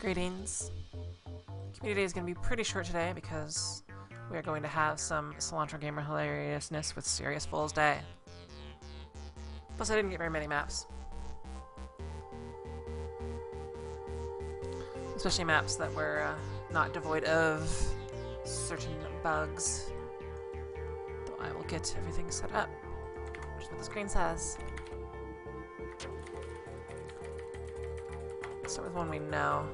Greetings. Community Day is going to be pretty short today because we are going to have some Cilantro Gamer hilariousness with Serious Fool's Day. Plus, I didn't get very many maps. Especially maps that were not devoid of certain bugs. Though I will get everything set up, which is what the screen says. Let's start with one we know.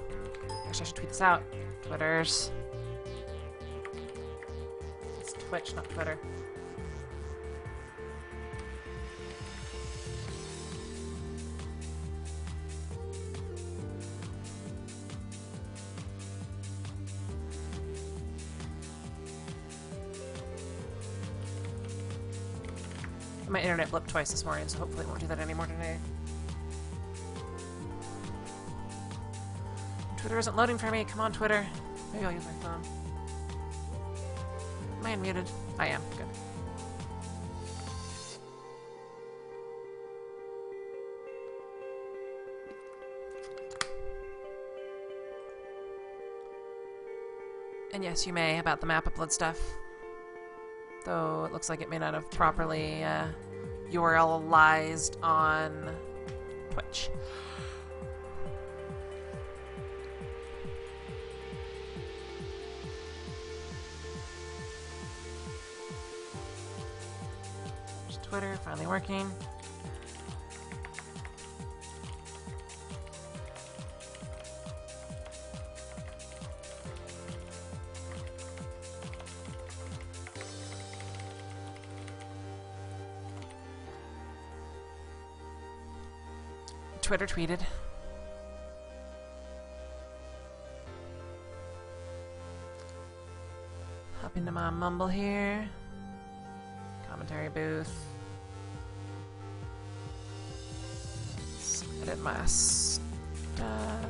Actually, I should tweet this out. Twitters. It's Twitch, not Twitter. My internet blipped twice this morning, so hopefully it won't do that anymore today. Twitter isn't loading for me. Come on, Twitter. Maybe I'll use my phone. Am I unmuted? I am. Good. And yes, you may about the map upload stuff. Though it looks like it may not have properly URLized on Twitch. There's Twitter finally working. Twitter tweeted. Hop into my mumble here. Commentary booth. Let's edit my stuff.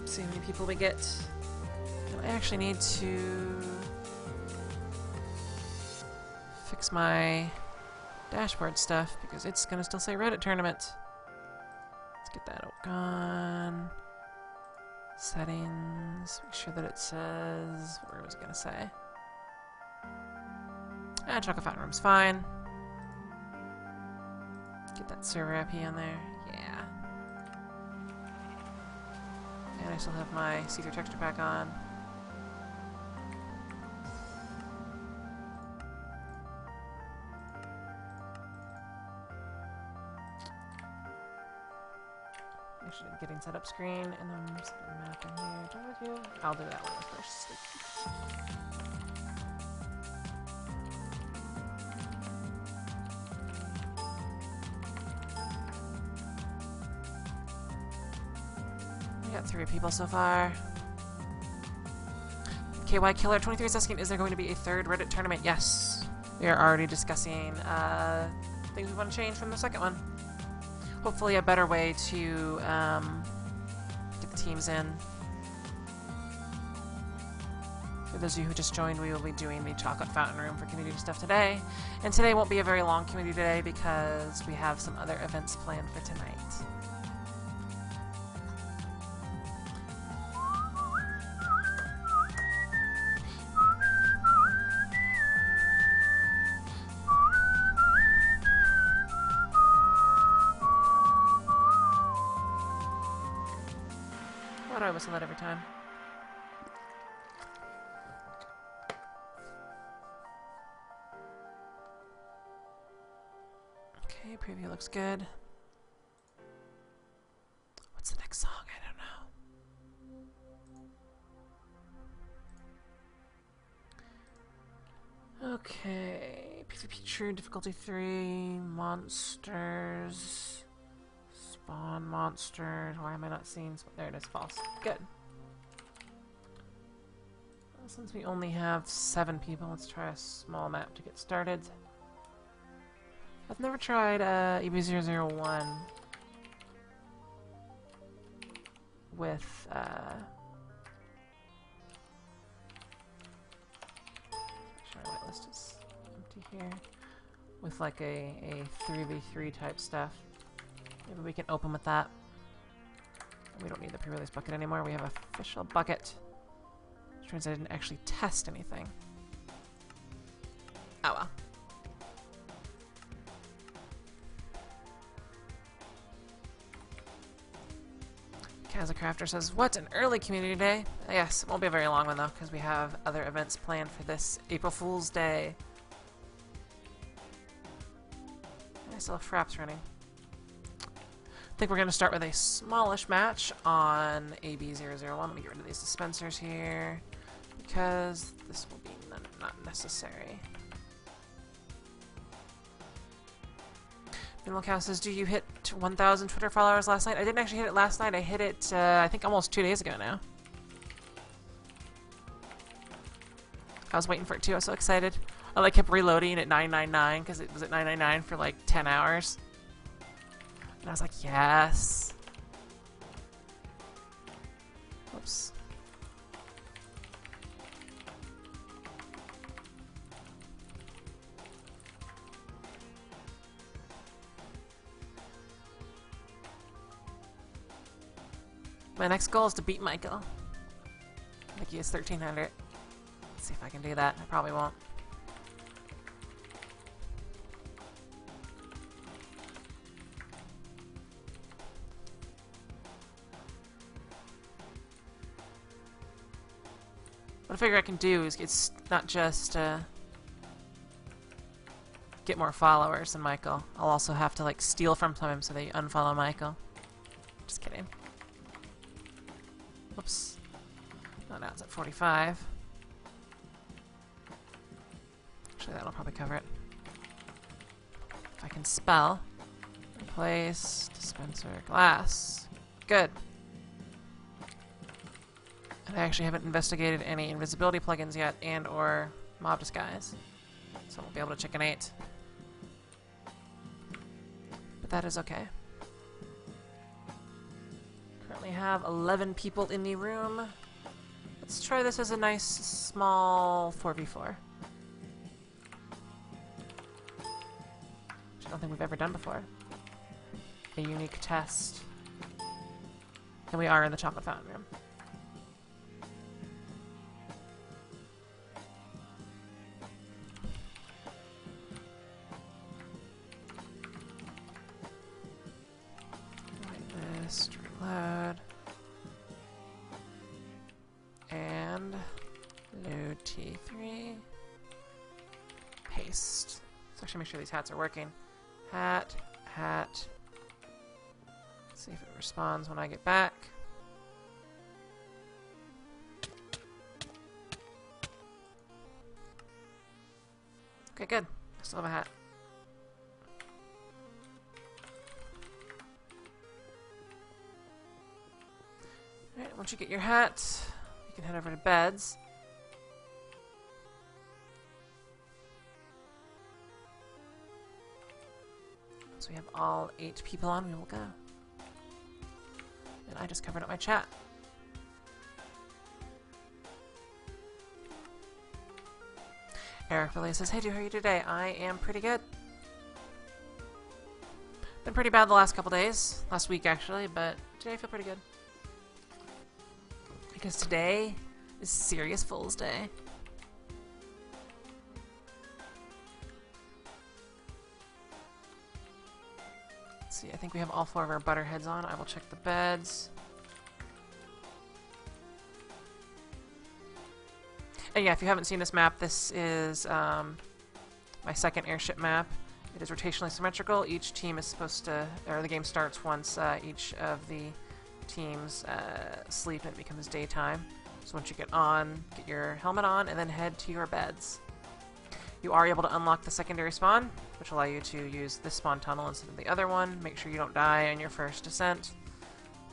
See how many people we get. I actually need to fix my dashboard stuff because it's gonna still say Reddit tournament. Let's get that gone. Settings. Make sure that it says what was it gonna say. Chocolate Fountain Room's fine. Get that server IP on there. Yeah. And I still have my see-through texture pack on. Actually, getting setup screen, and then set the map in here. Do I do? I'll do that one first. We got 3 people so far. KY Killer 23 is asking, is there going to be a third Reddit tournament? Yes. We are already discussing things we want to change from the second one. Hopefully a better way to get the teams in. For those of you who just joined, we will be doing the Chocolate Fountain Room for community stuff today. And today won't be a very long community day because we have some other events planned for tonight. Why do I whistle that every time? Okay, preview looks good. What's the next song? I don't know. Okay, PvP True, difficulty 3, monsters. Spawn monsters. Why am I not seeing? There it is. False. Good. Well, since we only have 7 people, let's try a small map to get started. I've never tried EB001. with sure, my list is empty here. With like a 3v3 type stuff. Maybe we can open with that. We don't need the pre-release bucket anymore. We have an official bucket. Which turns out I didn't actually test anything. Oh well. Kazacrafter says, what an early community day. Yes, it won't be a very long one though, because we have other events planned for this April Fool's Day. And I still have fraps running. I think we're going to start with a smallish match on AB001. Let me get rid of these dispensers here, because this will be not necessary. Minimal Cow says, do you hit 1,000 Twitter followers last night? I didn't actually hit it last night. I hit it, I think, almost 2 days ago now. I was waiting for it too. I was so excited. I like kept reloading at 999 because it was at 999 for like 10 hours. And I was like, yes. Whoops. My next goal is to beat Michael. I think he has 1,300. Let's see if I can do that. I probably won't. What I figure I can do is it's not just get more followers than Michael. I'll also have to like steal from him so they unfollow Michael. Just kidding. Whoops. Oh, now it's at 45. Actually, that'll probably cover it. If I can spell. Replace dispenser glass. Good. And I actually haven't investigated any invisibility plugins yet and or mob disguise. So I won't be able to chicken 8. But that is okay. Currently have 11 people in the room. Let's try this as a nice small 4v4. Which I don't think we've ever done before. A unique test. And we are in the chocolate fountain room. Reload. And load T3. Paste. Let's actually make sure these hats are working. Hat, hat. Let's see if it responds when I get back. Okay, good. I still have a hat. Alright, once you get your hat, you can head over to beds. Once we have all 8 people on, we will go. And I just covered up my chat. Eric Relay says, hey, how are you today? I am pretty good. Been pretty bad the last couple days. Last week, actually, but today I feel pretty good. Because today is Serious Fool's Day. Let's see, I think we have all 4 of our butterheads on. I will check the beds. And yeah, if you haven't seen this map, this is my second airship map. It is rotationally symmetrical. Each team is supposed to, or the game starts once each of the teams sleep and it becomes daytime. So once you get on, get your helmet on, and then head to your beds. You are able to unlock the secondary spawn, which will allow you to use this spawn tunnel instead of the other one. Make sure you don't die on your first descent.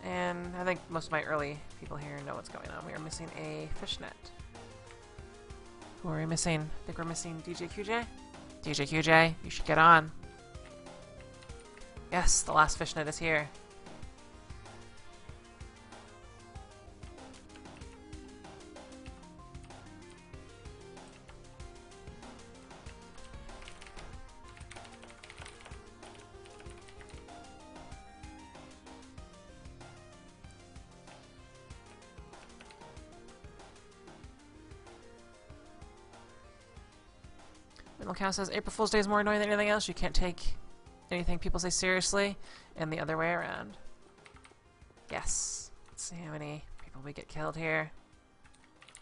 And I think most of my early people here know what's going on. We are missing a fishnet. Who are we missing? I think we're missing DJ QJ? DJ QJ, you should get on. Yes, the last fishnet is here. Cow says April Fool's Day is more annoying than anything else. You can't take anything people say seriously, and the other way around. Yes. Let's see how many people we get killed here.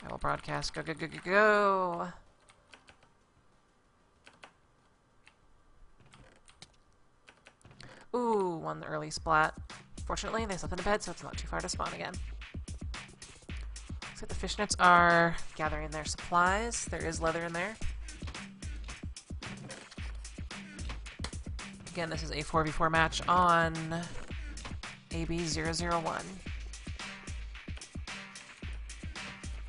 I will broadcast. Go, go, go, go, go! Ooh, one early splat. Fortunately, they slept in the bed, so it's not too far to spawn again. Looks like the fishnets are gathering their supplies. There is leather in there. Again, this is a 4v4 match on AB001.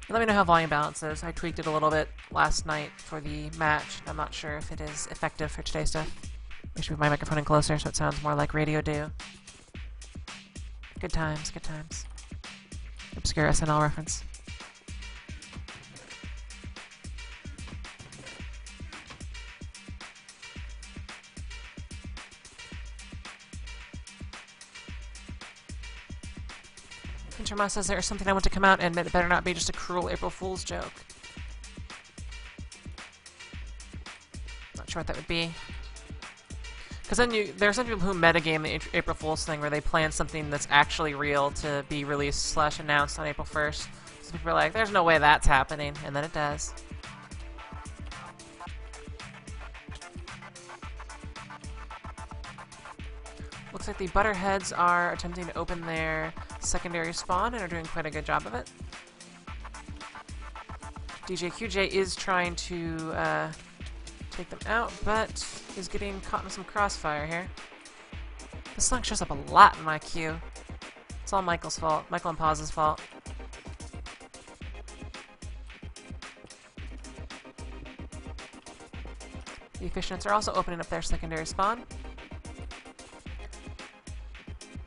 Let me know how volume balance is. I tweaked it a little bit last night for the match. I'm not sure if it is effective for today's stuff. I should move my microphone in closer so it sounds more like radio do. Good times, good times. Obscure SNL reference. Interma says there's something I want to come out and admit it better not be just a cruel April Fool's joke. Not sure what that would be. Because then there are some people who metagame the April Fool's thing where they plan something that's actually real to be released / announced on April 1st. So people are like, there's no way that's happening, and then it does. Looks like the Butterheads are attempting to open their secondary spawn and are doing quite a good job of it. DJ QJ is trying to take them out, but is getting caught in some crossfire here. This song shows up a lot in my queue. It's all Michael's fault. Michael and Paz's fault. The fishnets are also opening up their secondary spawn.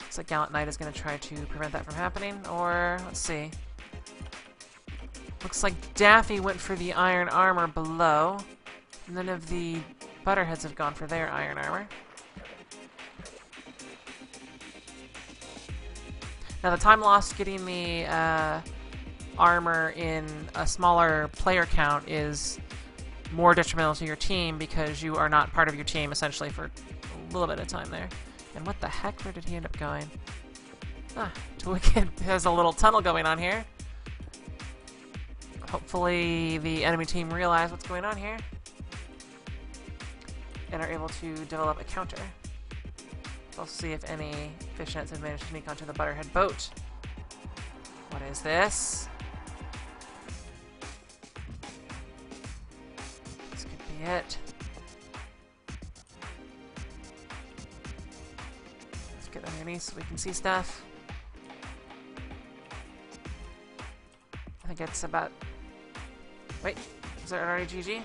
Looks like Gallant Knight is going to try to prevent that from happening, or let's see. Looks like Daffy went for the iron armor below. None of the Butterheads have gone for their iron armor. Now the time lost getting the armor in a smaller player count is more detrimental to your team because you are not part of your team essentially for a little bit of time there. And what the heck, where did he end up going? Ah, Twicked has a little tunnel going on here. Hopefully the enemy team realize what's going on here and are able to develop a counter. We'll see if any fishnets have managed to sneak onto the Butterhead boat. What is this? This could be it. Let's get underneath so we can see stuff. I think it's about... Wait, is there already GG?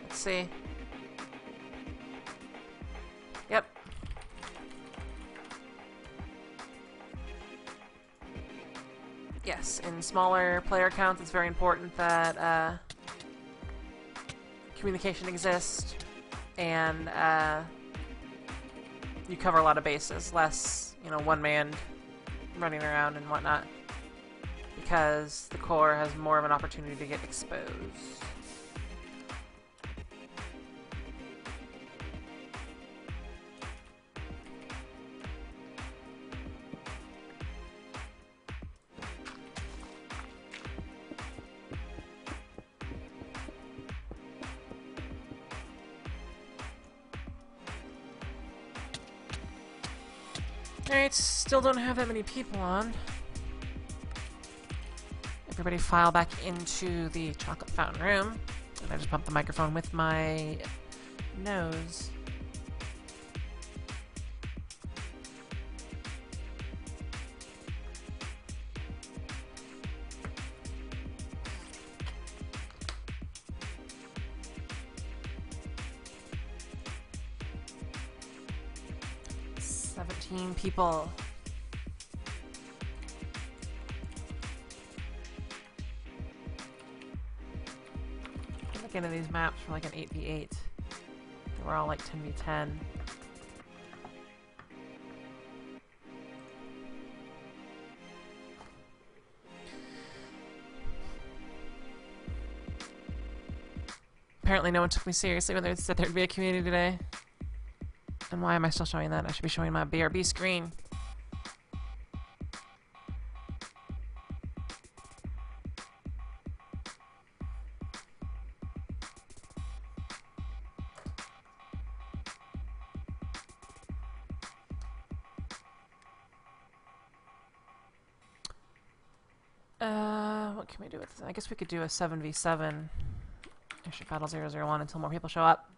Let's see. Yep. Yes, in smaller player counts, it's very important that communication exists and you cover a lot of bases, less, you know, one man running around and whatnot, because the core has more of an opportunity to get exposed. Alright, still don't have that many people on. Everybody file back into the chocolate fountain room. And I just bumped the microphone with my nose. People. I'm looking at these maps for like an 8v8. They were all like 10v10. apparently no one took me seriously when they said there'd be a community today. And why am I still showing that? I should be showing my BRB screen. What can we do with this? I guess we could do a 7v7 Airship Battle 001 until more people show up.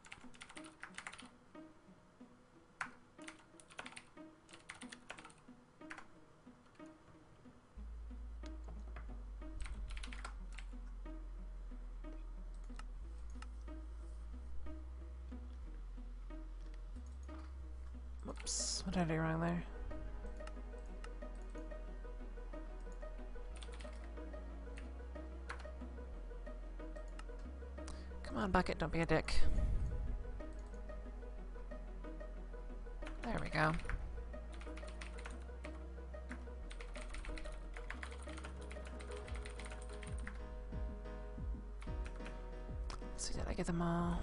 Whoops, what did I do wrong there? Come on, Bucket, don't be a dick. There we go. Let's see, did I get them all?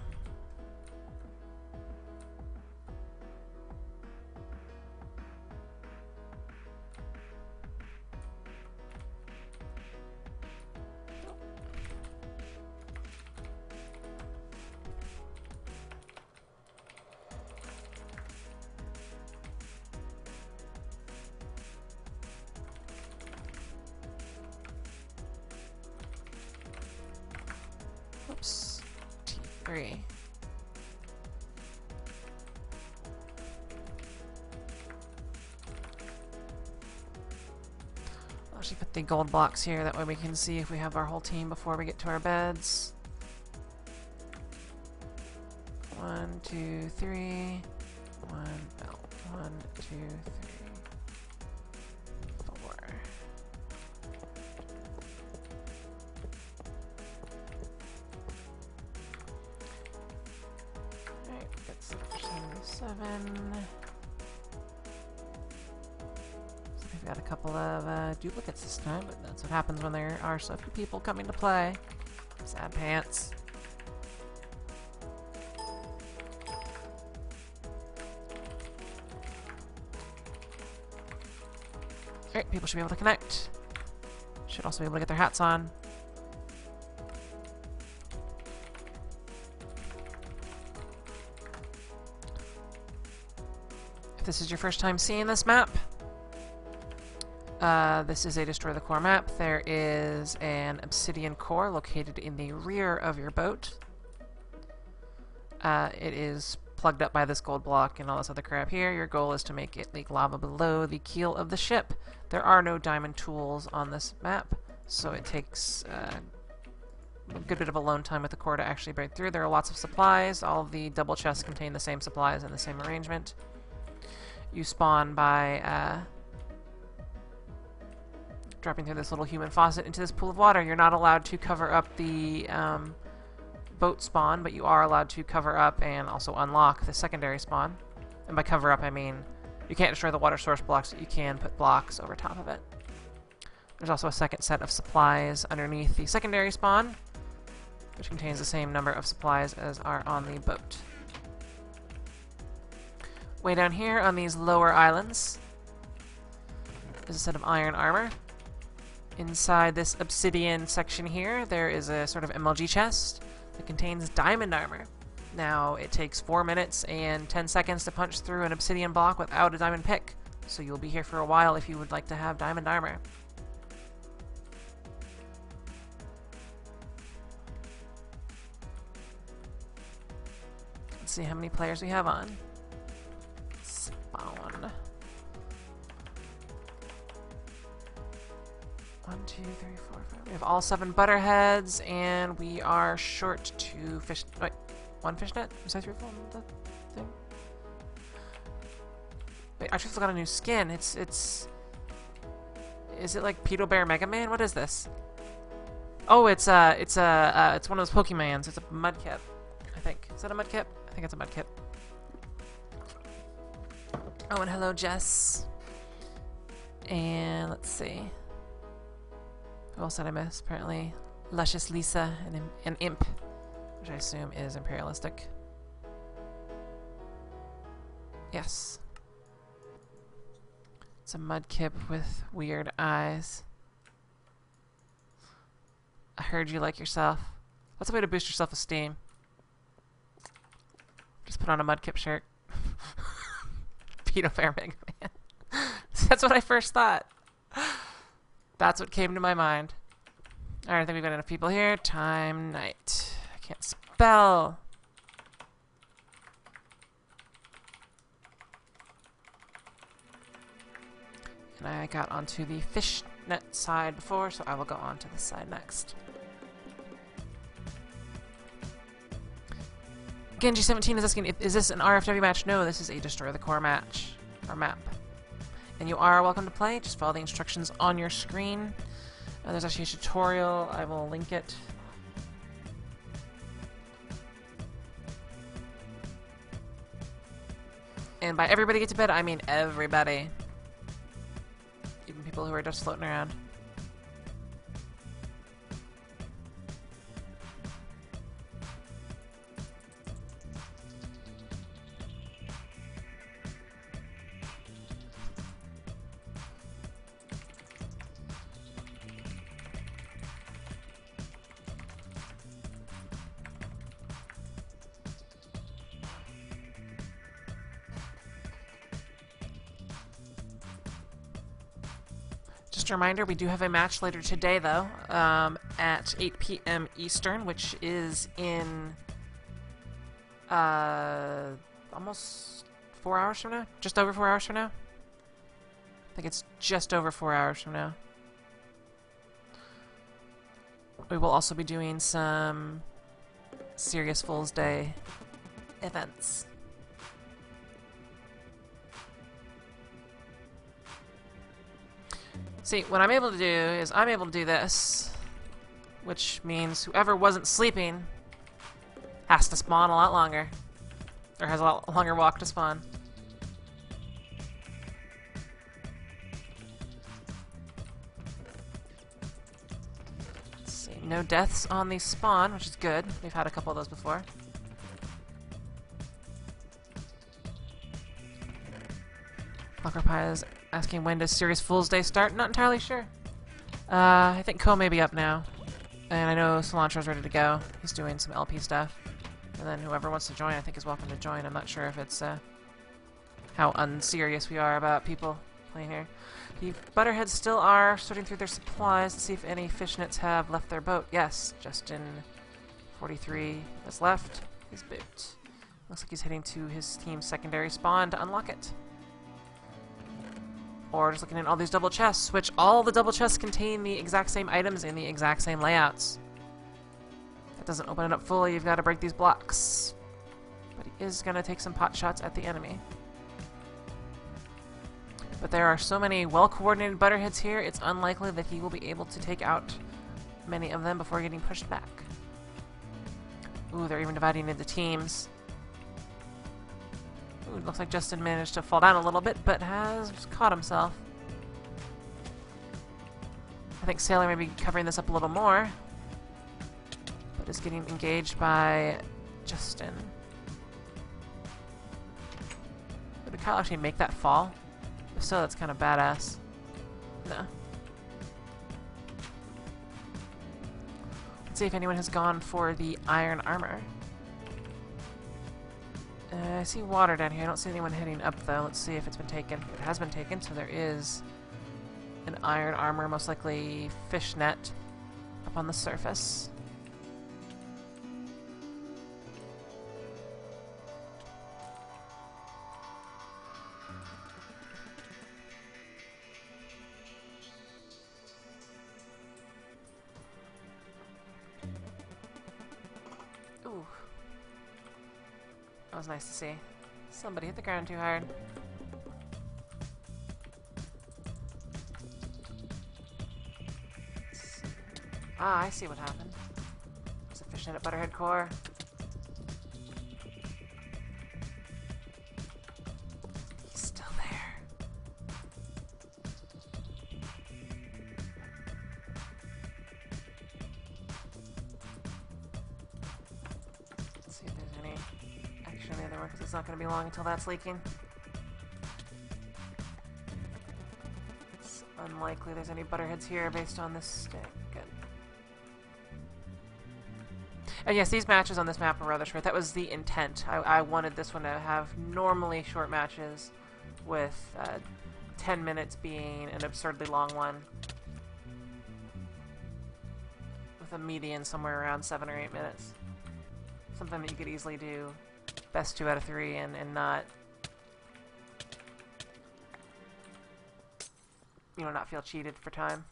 Oops. T3. I'll actually put the gold blocks here, that way we can see if we have our whole team before we get to our beds. 1, 2, 3. 1, 2, 3. 4. Alright, that's 7. We've got a couple of duplicates this time, but that's what happens when there are so few people coming to play. Sad pants. Alright, people should be able to connect. Should also be able to get their hats on. If this is your first time seeing this map, this is a Destroy the Core map. There is an obsidian core located in the rear of your boat. It is plugged up by this gold block and all this other crap here. Your goal is to make it leak lava below the keel of the ship. There are no diamond tools on this map, so it takes a good bit of alone time with the core to actually break through. There are lots of supplies. All of the double chests contain the same supplies in the same arrangement. You spawn by dropping through this little human faucet into this pool of water. You're not allowed to cover up the boat spawn, but you are allowed to cover up and also unlock the secondary spawn. And by cover up, I mean you can't destroy the water source blocks, but you can put blocks over top of it. There's also a second set of supplies underneath the secondary spawn, which contains the same number of supplies as are on the boat. Way down here on these lower islands is a set of iron armor. Inside this obsidian section here, there is a sort of MLG chest that contains diamond armor. Now, it takes 4 minutes and 10 seconds to punch through an obsidian block without a diamond pick, so you'll be here for a while if you would like to have diamond armor. Let's see how many players we have on. Spawn. 1, 2, 3, 4, 5. We have all 7 butterheads, and we are short 2 fish. Wait, 1 fishnet? Was I through the thing? Wait, I actually forgot a new skin. Is it like Pedo Bear Mega Man? What is this? Oh, it's one of those Pokemons. It's a Mudkip, I think. Is that a Mudkip? I think it's a Mudkip. Oh, and hello, Jess. And let's see. Who else did I miss? Apparently, Luscious Lisa and Imp. which I assume is imperialistic. Yes. It's a mudkip with weird eyes. I heard you like yourself. What's a way to boost your self-esteem? Just put on a mudkip shirt. Pedo Fair Mega Man. That's what I first thought. That's what came to my mind. Alright, I think we've got enough people here. Time night. I can't spell. And I got onto the fishnet side before, so I will go on to this side next. Genji17 is asking, is this an RFW match? No, this is a Destroy the Core match, or map. And you are welcome to play, just follow the instructions on your screen. There's actually a tutorial, I will link it. And by everybody get to bed, I mean everybody. Even people who are just floating around. Just a reminder, we do have a match later today, though, at 8 p.m. Eastern, which is in almost 4 hours from now? Just over 4 hours from now? I think it's just over 4 hours from now. We will also be doing some Serious Fool's Day events. See, what I'm able to do is I'm able to do this, which means whoever wasn't sleeping has to spawn a lot longer, or has a lot longer walk to spawn. Let's see, no deaths on the spawn, which is good. We've had a couple of those before. Fucker Pie is asking when does Serious Fool's Day start? Not entirely sure. I think Ko may be up now. And I know Cilantro's ready to go. He's doing some LP stuff. And then whoever wants to join, I think is welcome to join. I'm not sure if it's how unserious we are about people playing here. The Butterheads still are sorting through their supplies to see if any fishnets have left their boat. Yes, Justin 43 has left his boat. Looks like he's heading to his team's secondary spawn to unlock it. Or just looking at all these double chests, which all the double chests contain the exact same items in the exact same layouts. That doesn't open it up fully, you've got to break these blocks. But he is going to take some pot shots at the enemy. But there are so many well-coordinated Butterheads here, it's unlikely that he will be able to take out many of them before getting pushed back. Ooh, they're even dividing into teams. Ooh, looks like Justin managed to fall down a little bit, but has caught himself. I think Sailor may be covering this up a little more, but is getting engaged by Justin. Did Kyle actually make that fall? If so, that's kind of badass. No. Let's see if anyone has gone for the iron armor. I see water down here. I don't see anyone heading up, though. Let's see if it's been taken. It has been taken, so there is an iron armor, most likely fishnet, up on the surface. Ooh. That was nice to see. Somebody hit the ground too hard. Ah, I see what happened. There's a fishnet at Butterhead Core. He's still there. other one because it's not going to be long until that's leaking. It's unlikely there's any butterheads here based on this stick. Good. And yes, these matches on this map are rather short. That was the intent. I wanted this one to have normally short matches with 10 minutes being an absurdly long one. With a median somewhere around 7 or 8 minutes. Something that you could easily do best 2 out of 3 and not, you know, not feel cheated for time.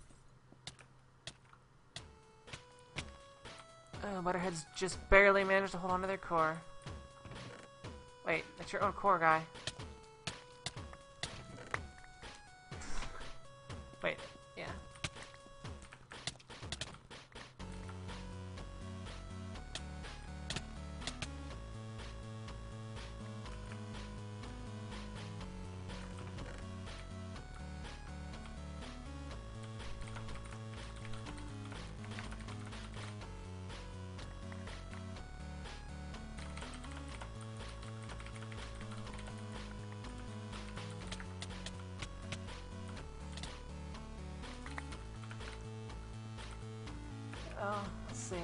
Oh, Butterheads just barely managed to hold on to their core. Wait, that's your own core, guy. Wait, yeah. Oh, let's see.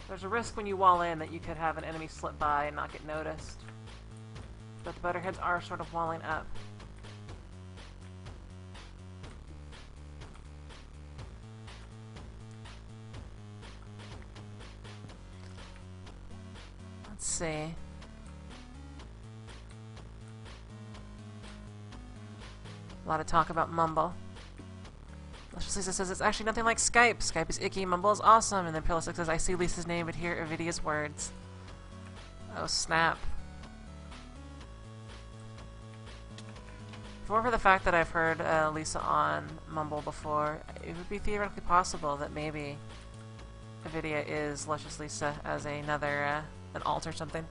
There's a risk when you wall in that you could have an enemy slip by and not get noticed. But the Butterheads are sort of walling up. Let's see. A lot of talk about Mumble. Luscious Lisa says it's actually nothing like Skype. Skype is icky, Mumble is awesome. And then Pillistic says, I see Lisa's name but hear Avidia's words. Oh, snap. If it weren't for the fact that I've heard Lisa on Mumble before, it would be theoretically possible that maybe Avidia is Luscious Lisa as another, an alt or something.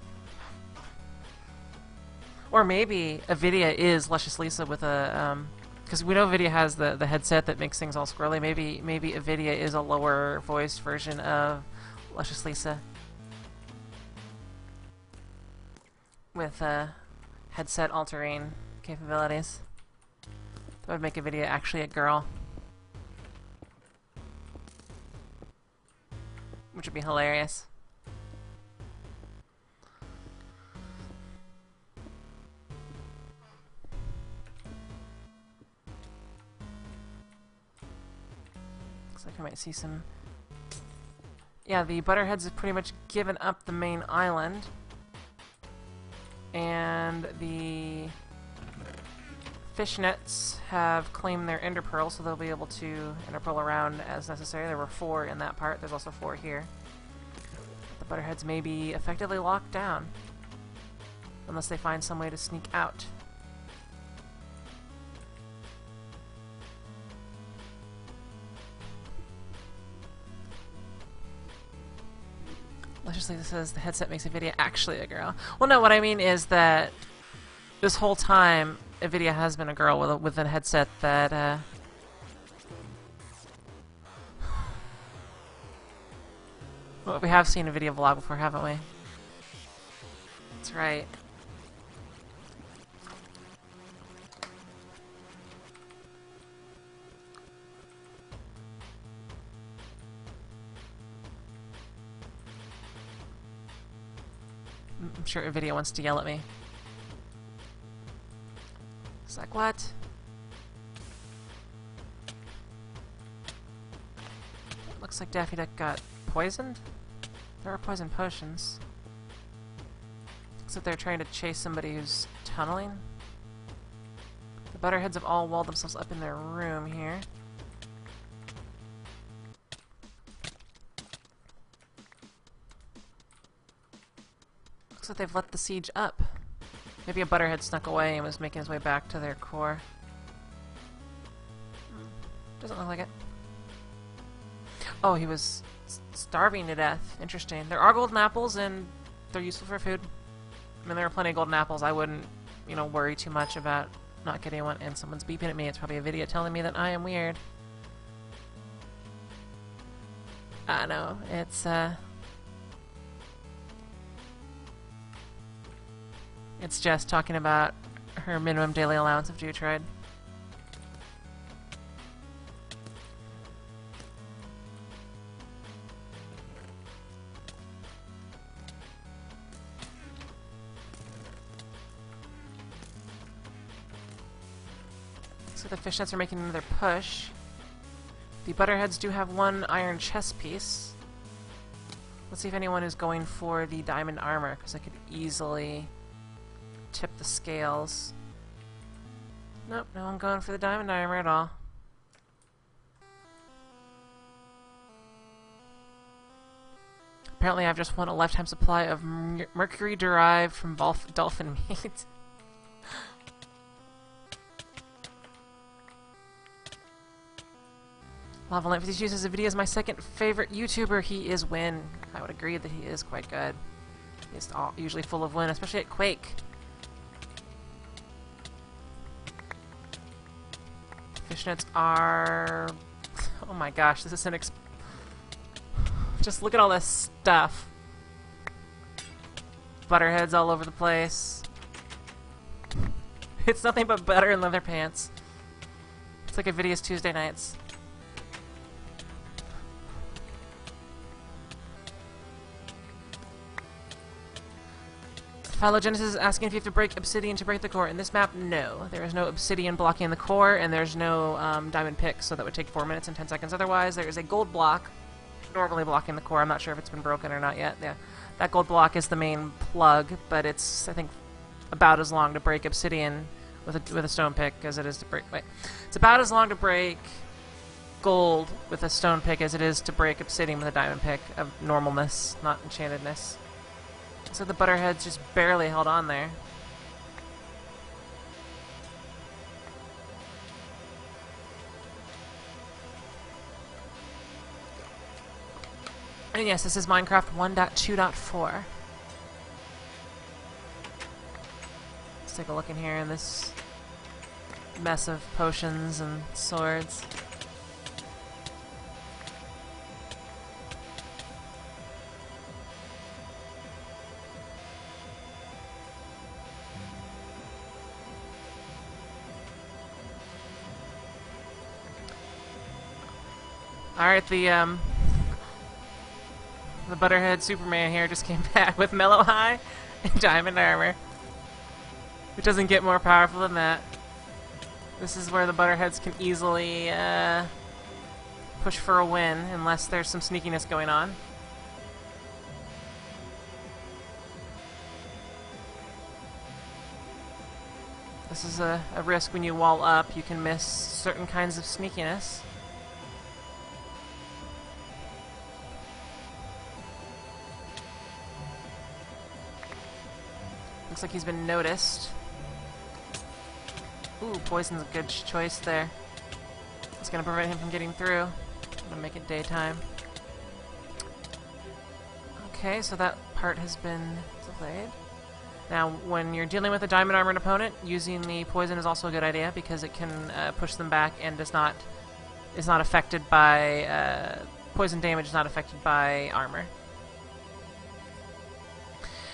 Or maybe Avidia is Luscious Lisa with a, because we know Avidia has the headset that makes things all squirrely. Maybe Avidia is a lower voiced version of Luscious Lisa with headset altering capabilities. That would make Avidia actually a girl, which would be hilarious. Looks like I might see some... Yeah, the Butterheads have pretty much given up the main island. And the fishnets have claimed their ender pearl, so they'll be able to ender pearl around as necessary. There were 4 in that part. There's also 4 here. The Butterheads may be effectively locked down. Unless they find some way to sneak out. Luscious Lisa says the headset makes Avidia actually a girl. Well, no, what I mean is that this whole time, Avidia has been a girl with a headset that, well, we have seen a video vlog before, haven't we? That's right. I'm sure Avidia wants to yell at me. It's like, what? Looks like Daffy Duck got poisoned? There are poison potions. Looks like they're trying to chase somebody who's tunneling. The Butterheads have all walled themselves up in their room here. Looks like they've let the siege up. Maybe a Butterhead snuck away and was making his way back to their core. Doesn't look like it. Oh, he was starving to death. Interesting. There are golden apples and they're useful for food. I mean, there are plenty of golden apples. I wouldn't, you know, worry too much about not getting one. And someone's beeping at me. It's probably a video telling me that I am weird. I know. It's, It's just talking about her minimum daily allowance of deuteride. So the fishnets are making another push. The butterheads do have one iron chest piece. Let's see if anyone is going for the diamond armor, because I could easily tip the scales. Nope, no one going for the diamond armor at all. Apparently I've just won a lifetime supply of mercury derived from dolphin meat. Lava Lamp 52 says the video is my second favorite YouTuber. He is Win. I would agree that he is quite good. He's usually full of Win, especially at Quake. Fishnets are... Oh my gosh, this is an just look at all this stuff. Butterheads all over the place. It's nothing but butter and leather pants. It's like a video's Tuesday nights. Phylogenesis is asking if you have to break obsidian to break the core. In this map, no. There is no obsidian blocking the core, and there's no diamond pick, so that would take 4 minutes and 10 seconds. Otherwise, there is a gold block normally blocking the core. I'm not sure if it's been broken or not yet. Yeah, that gold block is the main plug, but it's, I think, about as long to break obsidian with a stone pick as it is to break... Wait. It's about as long to break gold with a stone pick as it is to break obsidian with a diamond pick of normalness, not enchantedness. So the butterheads just barely held on there. And yes, this is Minecraft 1.2.4. Let's take a look in here in this mess of potions and swords. Alright, the Butterhead Superman here just came back with Mellow High and Diamond Armor. It doesn't get more powerful than that. This is where the Butterheads can easily push for a win, unless there's some sneakiness going on. This is a risk when you wall up. You can miss certain kinds of sneakiness. Looks like he's been noticed. Ooh, poison's a good choice there. It's gonna prevent him from getting through. I'm gonna make it daytime. Okay, so that part has been delayed. Now, when you're dealing with a diamond armored opponent, using the poison is also a good idea because it can push them back and is not affected by poison damage. Is not affected by armor.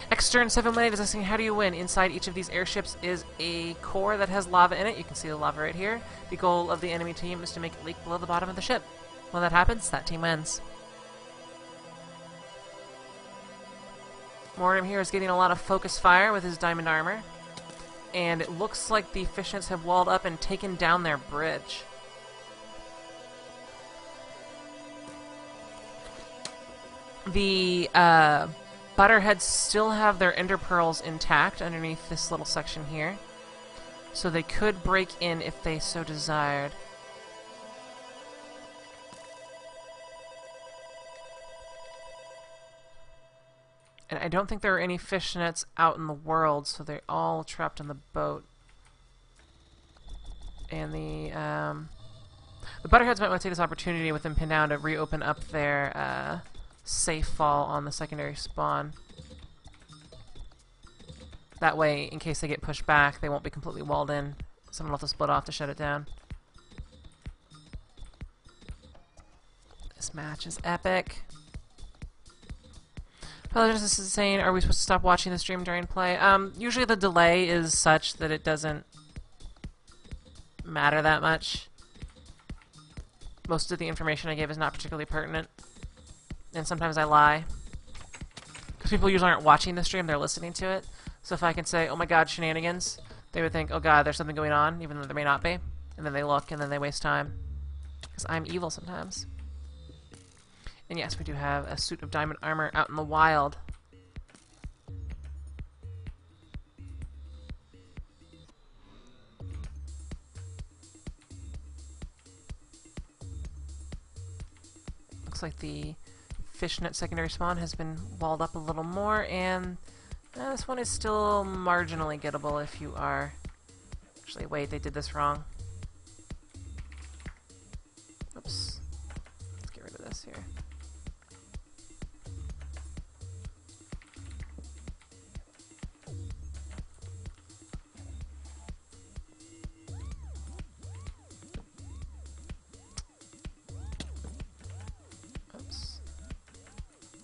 Extern 718 is asking, how do you win? Inside each of these airships is a core that has lava in it. You can see the lava right here. The goal of the enemy team is to make it leak below the bottom of the ship. When that happens, that team wins. Mortem here is getting a lot of focus fire with his diamond armor. And it looks like the fishnets have walled up and taken down their bridge. The Butterheads still have their ender pearls intact underneath this little section here. So they could break in if they so desired. And I don't think there are any fishnets out in the world, so they're all trapped on the boat. And the Butterheads might want to take this opportunity with them pinned down to reopen up their safe fall on the secondary spawn. That way, in case they get pushed back, they won't be completely walled in. Someone will have to split off to shut it down. This match is epic. Apologist is saying, are we supposed to stop watching the stream during play? Usually the delay is such that it doesn't matter that much. Most of the information I give is not particularly pertinent. And sometimes I lie. Because people usually aren't watching the stream, they're listening to it. So if I can say, oh my god, shenanigans, they would think, oh god, there's something going on, even though there may not be. And then they look, and then they waste time. Because I'm evil sometimes. And yes, we do have a suit of diamond armor out in the wild. Looks like the fishnet secondary spawn has been walled up a little more, and this one is still marginally gettable if you are... Actually, wait, they did this wrong. Oops. Let's get rid of this here. Oops.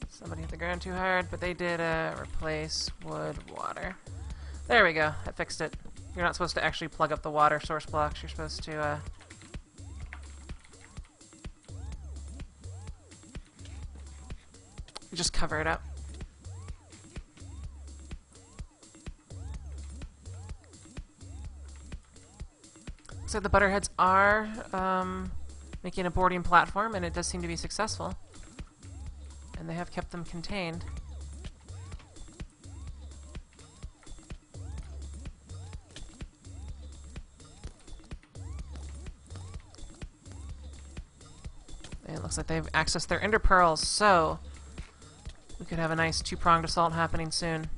Somebody hit the ground too hard, but they did replace wood, water. There we go. That fixed it. You're not supposed to actually plug up the water source blocks. You're supposed to just cover it up. So the Butterheads are making a boarding platform, and it does seem to be successful. And they have kept them contained. And it looks like they've accessed their ender pearls, so we could have a nice two-pronged assault happening soon.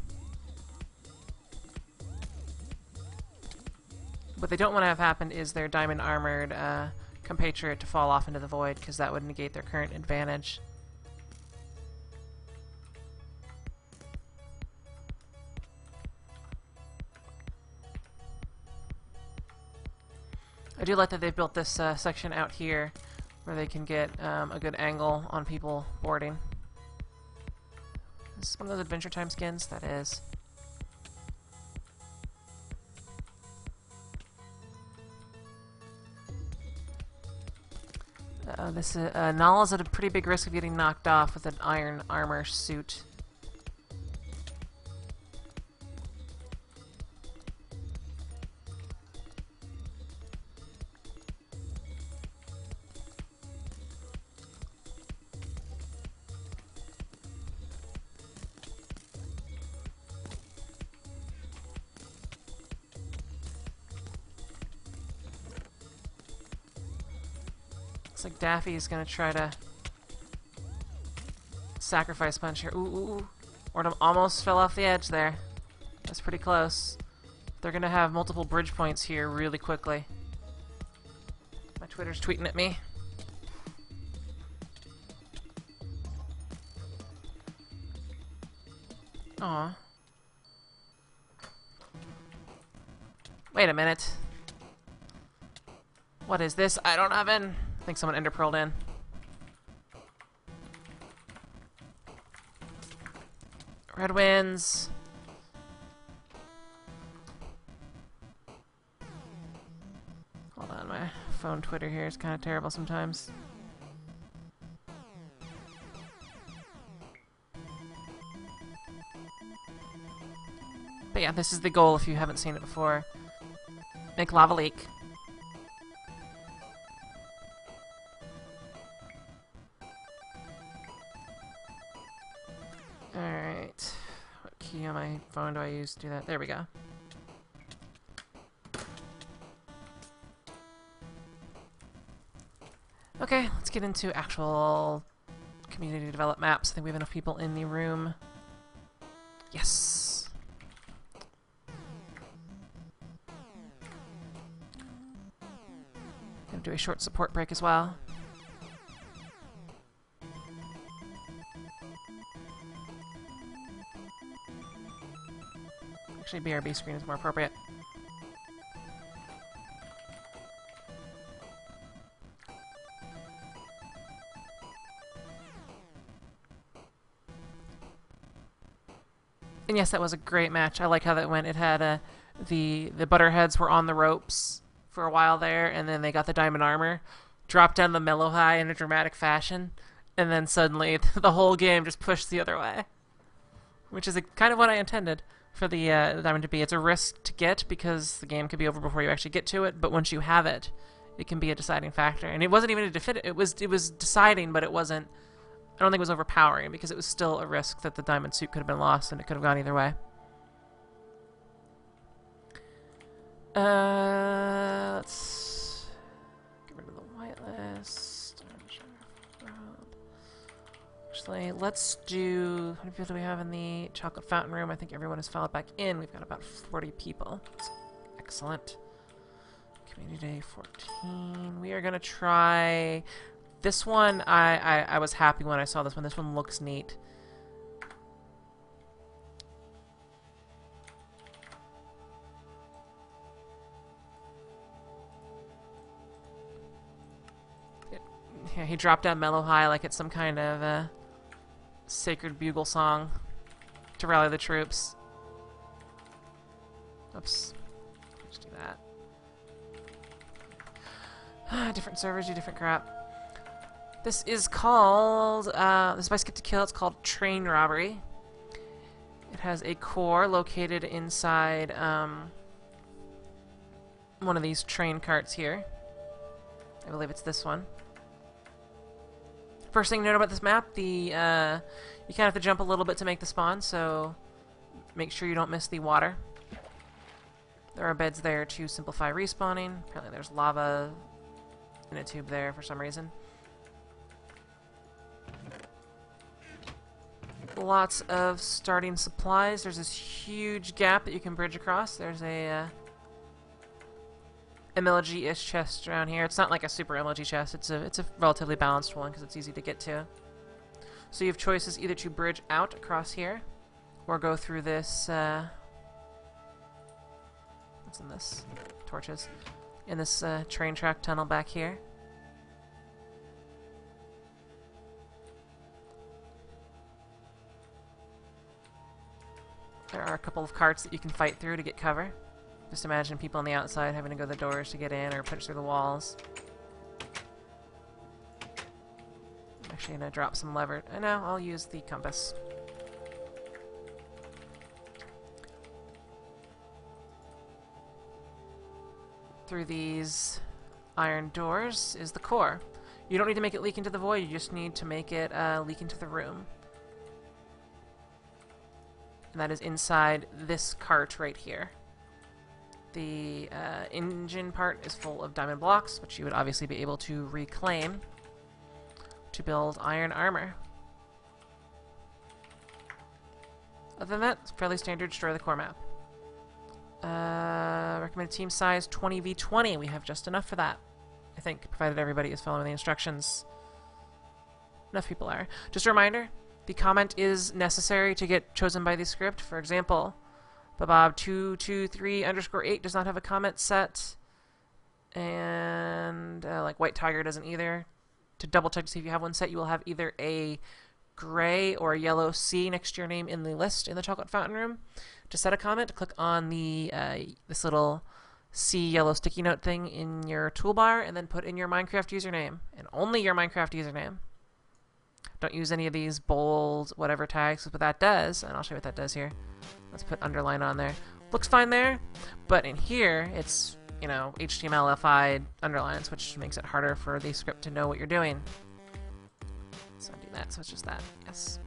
What they don't want to have happen is their diamond-armored compatriot to fall off into the void, because that would negate their current advantage. I do like that they've built this section out here where they can get a good angle on people boarding. Is this one of those Adventure Time skins? That is. Nala's at a pretty big risk of getting knocked off with an iron armor suit. Looks like Daffy's gonna try to sacrifice punch here. Ooh. Ordom almost fell off the edge there. That's pretty close. They're gonna have multiple bridge points here really quickly. My Twitter's tweeting at me. Aw. Wait a minute. What is this? I don't have in. I think someone ender pearled in. Red wins. Hold on, my phone Twitter here is kind of terrible sometimes. But yeah, this is the goal if you haven't seen it before. Make lava leak. Alright. What key on my phone do I use to do that? There we go. Okay, let's get into actual community developed maps. I think we have enough people in the room. Yes! Gonna do a short support break as well. Actually, BRB screen is more appropriate. And yes, that was a great match. I like how that went. It had the Butterheads were on the ropes for a while there, and then they got the diamond armor, dropped down the mellow high in a dramatic fashion, and then suddenly the whole game just pushed the other way, which is kind of what I intended for the diamond to be. It's a risk to get because the game could be over before you actually get to it, but once you have it, it can be a deciding factor. And it wasn't even a definitive. It was deciding, but it wasn't. I don't think it was overpowering because it was still a risk that the diamond suit could have been lost and it could have gone either way. Let's get rid of the whitelist. Actually, let's do. How many people do we have in the chocolate fountain room? I think everyone has filed back in. We've got about 40 people. That's excellent. Community Day 14. We are gonna try. This one, I was happy when I saw this one. This one looks neat. Yeah, he dropped down mellow high like it's some kind of sacred bugle song to rally the troops. Oops. Let's do that. Different servers do different crap. This is called, this is by Skip to Kill. It's called Train Robbery. It has a core located inside one of these train carts here. I believe it's this one. First thing to note about this map, you kind of have to jump a little bit to make the spawn, so make sure you don't miss the water. There are beds there to simplify respawning. Apparently there's lava in a tube there for some reason. Lots of starting supplies. There's this huge gap that you can bridge across. There's a MLG-ish chest around here. It's not like a super MLG chest. It's a relatively balanced one because it's easy to get to. So you have choices either to bridge out across here, or go through this. What's in this? Torches. In this train track tunnel back here. There are a couple of carts that you can fight through to get cover. Just imagine people on the outside having to go to the doors to get in or punch through the walls. I'm actually going to drop some lever. No, I'll use the compass. Through these iron doors is the core. You don't need to make it leak into the void, you just need to make it leak into the room. And that is inside this cart right here. The engine part is full of diamond blocks, which you would obviously be able to reclaim to build iron armor. Other than that, it's fairly standard destroy the core map. Recommended team size 20v20. We have just enough for that, I think, provided everybody is following the instructions. Enough people are. Just a reminder, the comment is necessary to get chosen by the script. For example, Bobob223_8 does not have a comment set, and like White Tiger doesn't either. To double check to see if you have one set, you will have either a gray or a yellow C next to your name in the list in the chocolate fountain room. To set a comment, click on the this little C yellow sticky note thing in your toolbar, and then put in your Minecraft username, and only your Minecraft username. Don't use any of these bold whatever tags, what that does, and I'll show you what that does here. Let's put underline on there. Looks fine there, but in here it's, you know, HTML-ified underlines, which makes it harder for the script to know what you're doing. So undo that, so it's just that, yes.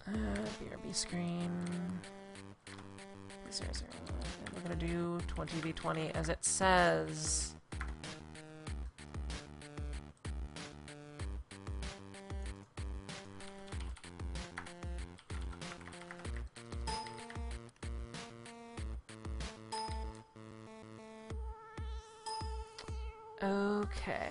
BRB screen. 0, 0. And we're gonna do 20v20 as it says. Okay.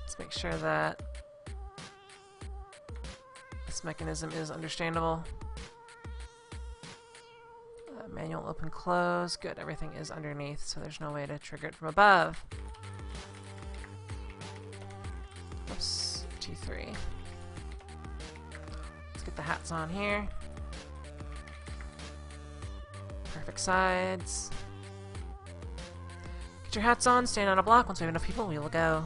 Let's make sure that this mechanism is understandable. Manual open close. Good, everything is underneath, so there's no way to trigger it from above. Oops, T3. Let's get the hats on here. Perfect sides. Get your hats on, stand on a block. Once we have enough people, we will go.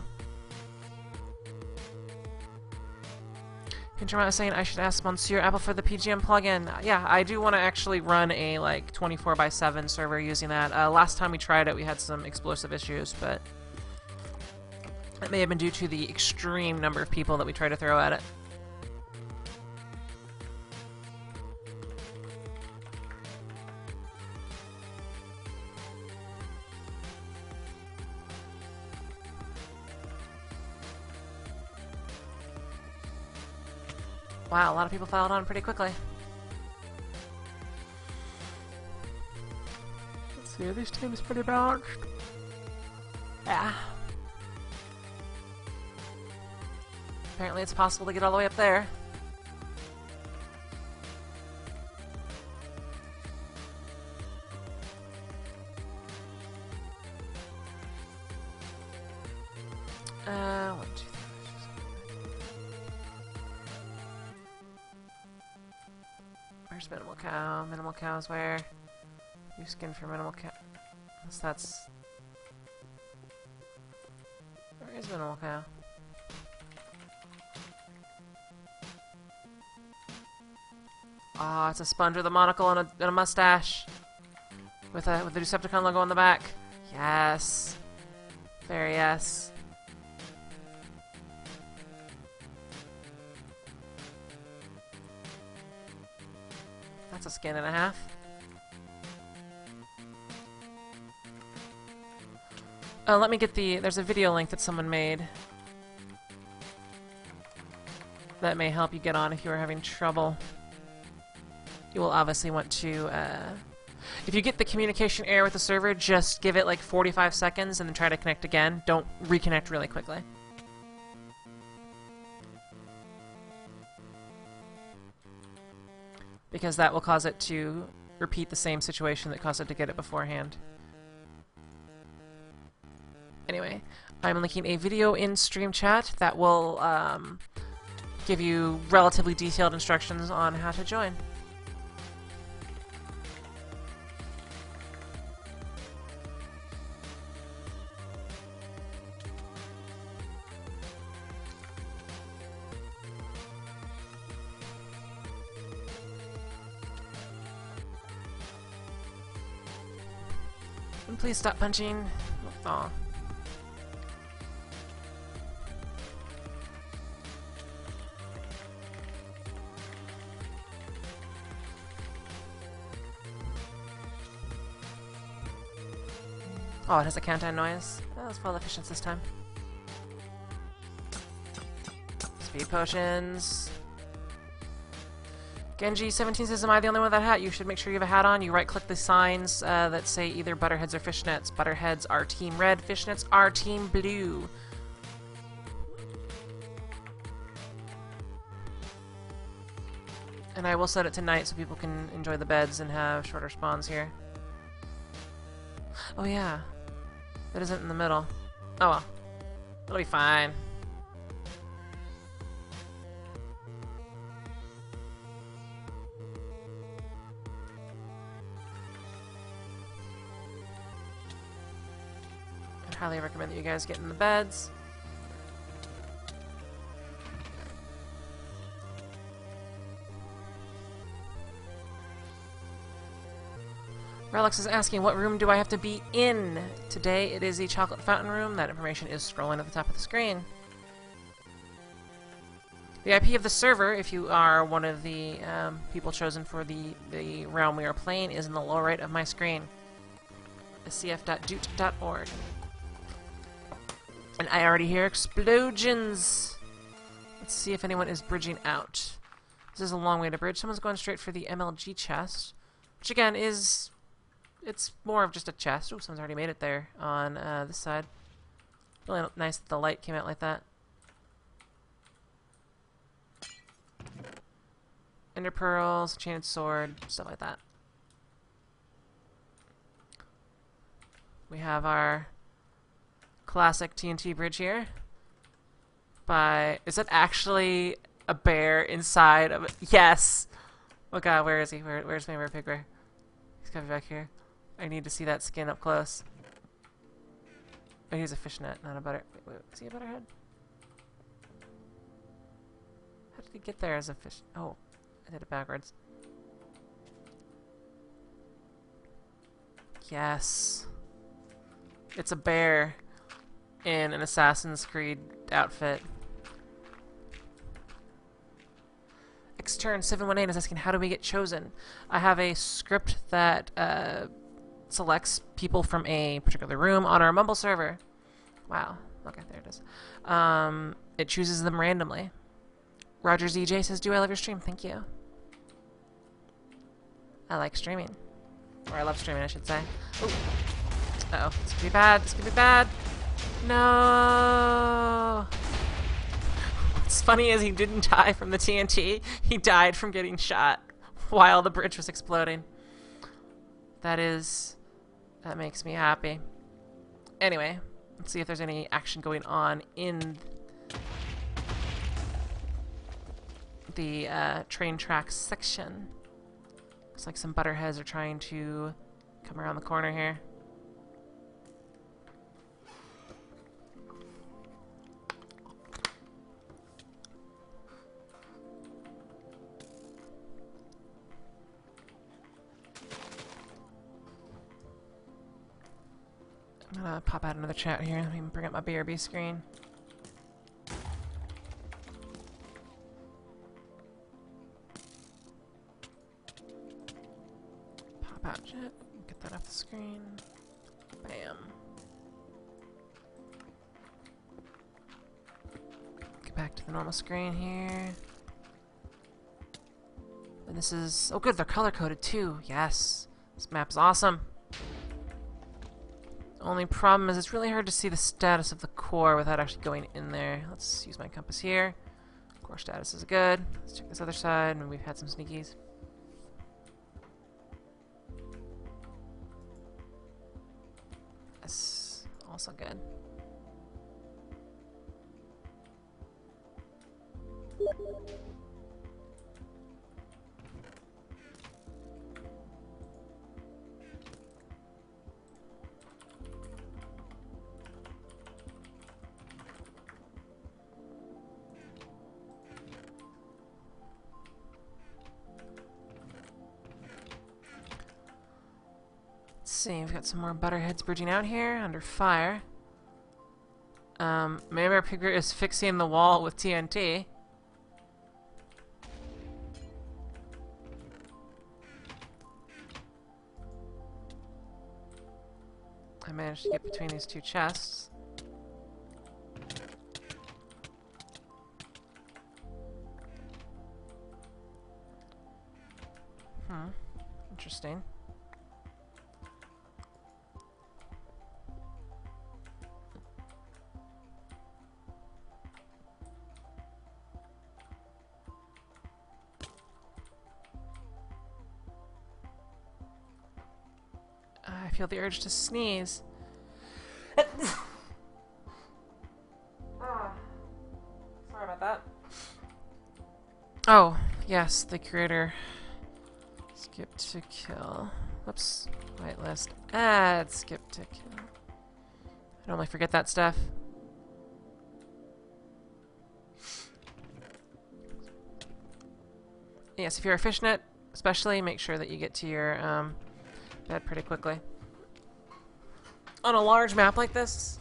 Hintermont is saying I should ask Monsieur Apple for the PGM plugin. Yeah, I do want to actually run a like 24/7 server using that. Last time we tried it, we had some explosive issues, but it may have been due to the extreme number of people that we tried to throw at it. Wow, a lot of people filed on pretty quickly. Let's see, this team is pretty balanced. Yeah. Apparently it's possible to get all the way up there. One, two, three. Where's Minimal Cow? Minimal Cow's where? Use skin for Minimal Cow. Unless that's... Where is Minimal Cow? Ah, oh, it's a sponge with a monocle and a mustache. With the Decepticon logo on the back. Yes. Very yes. That's a skin and a half. Let me get the... There's a video link that someone made that may help you get on if you are having trouble. You will obviously want to... if you get the communication error with the server, just give it like 45 seconds and then try to connect again. Don't reconnect really quickly. Because that will cause it to repeat the same situation that caused it to get it beforehand. Anyway, I'm linking a video in stream chat that will give you relatively detailed instructions on how to join. And please stop punching. Aw. Oh, it has a countdown noise. Oh, let's follow efficiency this time. Speed potions. Genji17 says, am I the only one with that hat? You should make sure you have a hat on. You right-click the signs that say either Butterheads or Fishnets. Butterheads are Team Red, Fishnets are Team Blue. And I will set it to night so people can enjoy the beds and have shorter spawns here. Oh yeah. That isn't in the middle. Oh well. It'll be fine. I'd highly recommend that you guys get in the beds. Relix is asking, what room do I have to be in? Today it is the chocolate fountain room. That information is scrolling at the top of the screen. The IP of the server, if you are one of the people chosen for the realm we are playing, is in the lower right of my screen. cf.doot.org. And I already hear explosions! Let's see if anyone is bridging out. This is a long way to bridge. Someone's going straight for the MLG chest, which again is... It's more of just a chest. Oh, someone's already made it there on this side. Really nice that the light came out like that. Ender pearls, chained sword, stuff like that. We have our classic TNT bridge here. Is it actually a bear inside of it? Yes! Oh god, where is he? Where's my pig bear? He's coming back here. I need to see that skin up close. Oh, he's a fishnet, not a butter. Wait, is he a butterhead? How did he get there as a fish? Oh, I did it backwards. Yes. It's a bear in an Assassin's Creed outfit. Extern 718 is asking, how do we get chosen? I have a script that selects people from a particular room on our Mumble server. Wow. Okay, there it is. It chooses them randomly. Roger ZJ says, do I love your stream? Thank you. I like streaming. Or I love streaming, I should say. Ooh. Uh-oh. This could be bad. This could be bad. No. What's funny is he didn't die from the TNT. He died from getting shot while the bridge was exploding. That makes me happy. Anyway, let's see if there's any action going on in the train tracks section. Looks like some butterheads are trying to come around the corner here. I'm gonna pop out another chat here. Let me bring up my BRB screen. Pop out chat. Get that off the screen. Bam. Get back to the normal screen here. And this is... oh good, they're color-coded too. Yes. This map is awesome. Only problem is it's really hard to see the status of the core without actually going in there. Let's use my compass here. Core status is good. Let's check this other side, and we've had some sneakies. That's also good. See, we've got some more butterheads bridging out here under fire. Maybe our pigger is fixing the wall with TNT. I managed to get between these two chests. Interesting. I feel the urge to sneeze. Sorry about that. Oh, yes, the creator. Skip to kill. Whoops. Whitelist. Add skip to kill. I normally forget that stuff. Yes, if you're a fishnet, especially, make sure that you get to your bed pretty quickly. On a large map like this,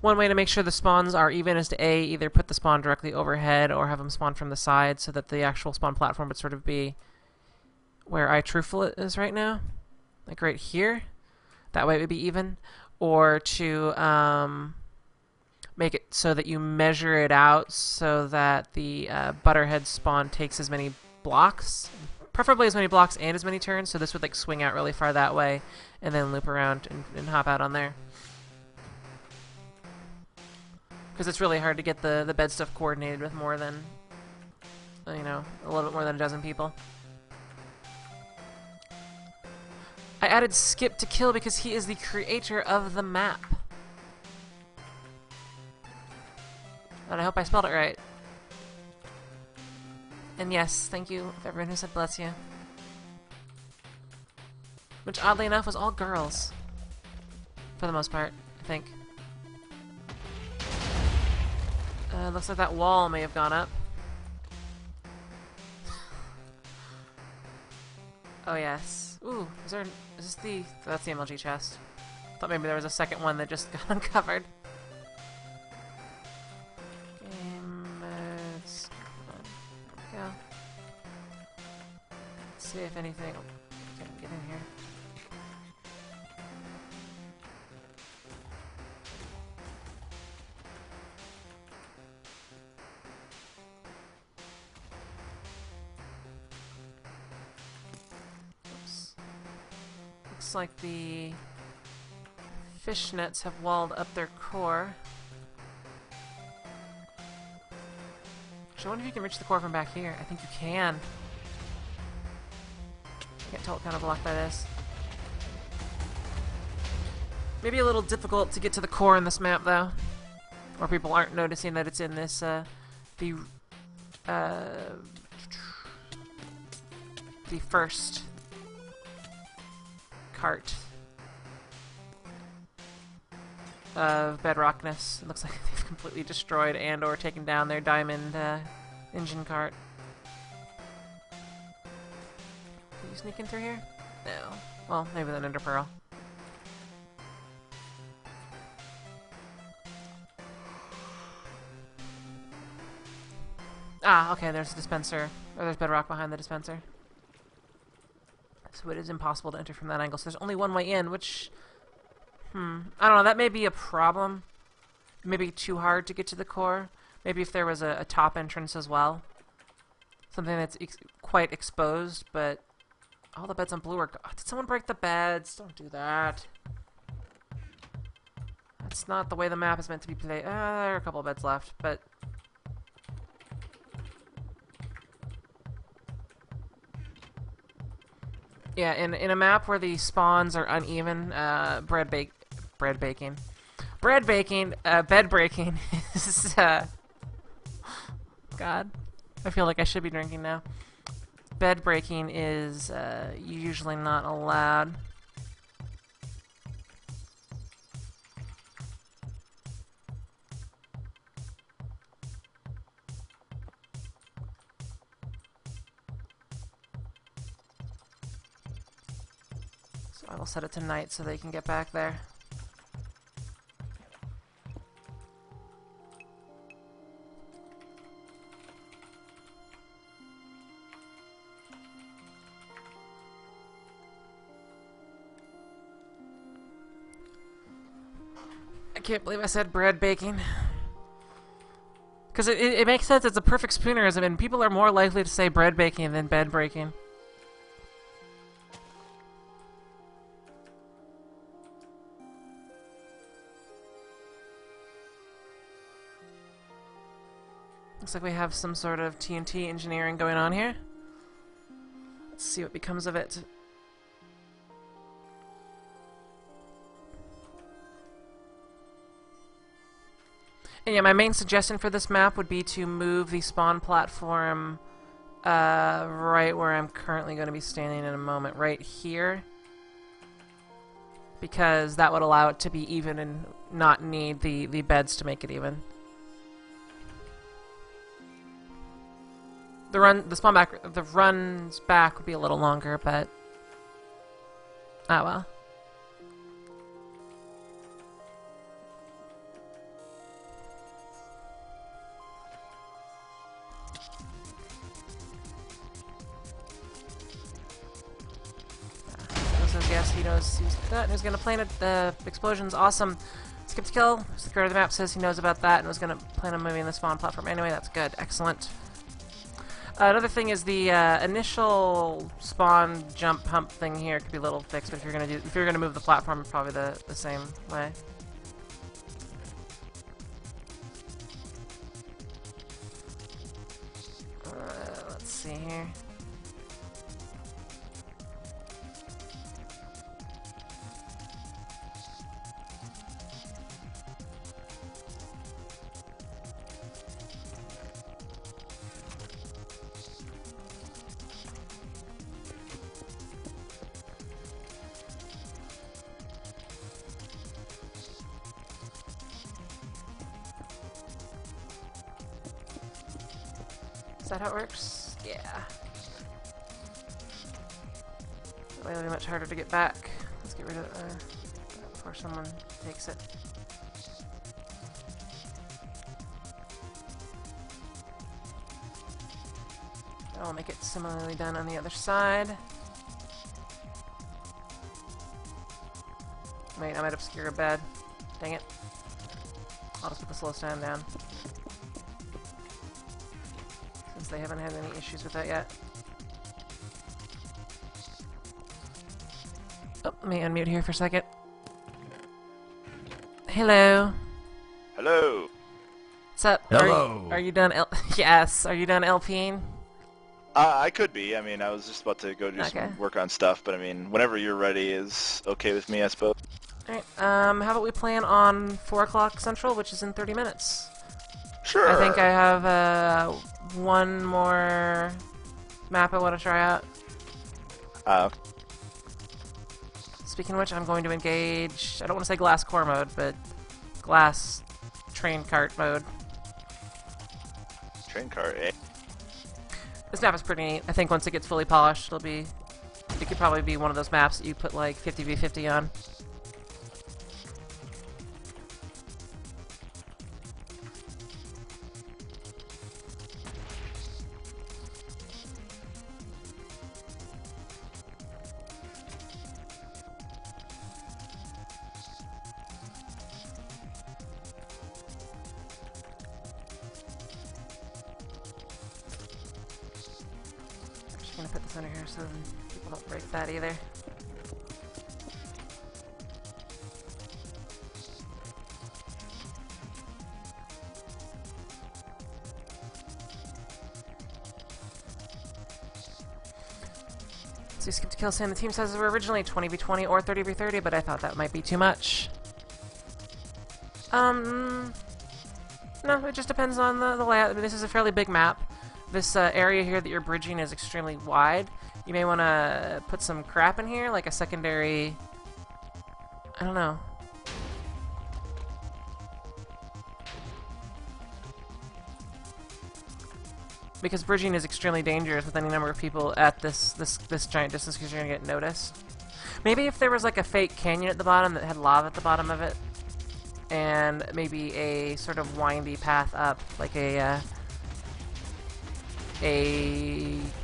one way to make sure the spawns are even is to either put the spawn directly overhead or have them spawn from the side so that the actual spawn platform would sort of be where iTruthful is right now, like right here. That way it would be even. Or to make it so that you measure it out so that the butterhead spawn takes as many blocks, preferably as many blocks and as many turns, so this would like swing out really far that way and then loop around and hop out on there. Because it's really hard to get the bed stuff coordinated with more than, you know, a little bit more than a dozen people. I added Skip to kill because he is the creator of the map. And I hope I spelled it right. And yes, thank you for everyone who said bless you. Which, oddly enough, was all girls. For the most part, I think. Looks like that wall may have gone up. Oh yes. Ooh, is this the... That's the MLG chest. Thought maybe there was a second one that just got uncovered. Game modes. Come on. There we go. Let's see if anything... Oh, can't get in here. Looks like the fishnets have walled up their core. Actually, I wonder if you can reach the core from back here. I think you can. I can't tell what kind of block that is. Maybe a little difficult to get to the core in this map, though. Or people aren't noticing that it's in this, the first cart of bedrockness. It looks like they've completely destroyed and or taken down their diamond engine cart. Can you sneak in through here? No. Well, maybe the Ender Pearl. Ah, okay, there's a dispenser. Or there's bedrock behind the dispenser. So it is impossible to enter from that angle. So there's only one way in, which... I don't know, that may be a problem. Maybe too hard to get to the core. Maybe if there was a top entrance as well. Something that's quite exposed, but... All the beds on blue are... Oh, did someone break the beds? Don't do that. That's not the way the map is meant to be played. There are a couple of beds left, but... Yeah, in a map where the spawns are uneven, bed breaking is, God, I feel like I should be drinking now. Bed breaking is, usually not allowed. I will set it to night so they can get back there. I can't believe I said bread baking. Because it makes sense, it's a perfect spoonerism, and people are more likely to say bread baking than bed breaking. Looks like we have some sort of TNT engineering going on here. Let's see what becomes of it. And yeah, my main suggestion for this map would be to move the spawn platform right where I'm currently going to be standing in a moment, right here. Because that would allow it to be even and not need the beds to make it even. The runs back would be a little longer, but ah well. Yes, he knows who's gonna plan it. The explosion's awesome. Skip to kill. The creator of the map says he knows about that and was gonna plan on moving the spawn platform anyway. That's good. Excellent. Another thing is the initial spawn jump hump thing here could be a little fixed, but if you're gonna move the platform, probably the same way. Let's see here. Is that how it works? Yeah. That way it'll be much harder to get back. Let's get rid of that before someone takes it. I'll make it similarly done on the other side. Wait, I might obscure a bed. Dang it. I'll just put the slow stand down. Since they haven't had any issues with that yet. Oh, let me unmute here for a second. Hello. Hello. What's up? Hello. Are you done Yes. Are you done LPing? I could be. I mean, I was just about to go do Okay. some work on stuff, but I mean, whenever you're ready is okay with me, I suppose. Alright, how about we plan on 4 o'clock Central, which is in 30 minutes? Sure. I think I have one more map I want to try out. Speaking of which, I'm going to engage, I don't want to say glass core mode, but glass train cart mode. Train cart, eh? This map is pretty neat. I think once it gets fully polished, it could probably be one of those maps that you put like 50v50 on. I'm gonna put this under here so people don't break that either. So you skipped a kill, Sam. The team says we're originally 20v20 or 30v30, but I thought that might be too much. No, it just depends on the layout. I mean, this is a fairly big map. This area here that you're bridging is extremely wide. You may want to put some crap in here, like a secondary... I don't know. Because bridging is extremely dangerous with any number of people at this giant distance because you're going to get noticed. Maybe if there was like a fake canyon at the bottom that had lava at the bottom of it, and maybe a sort of windy path up, like a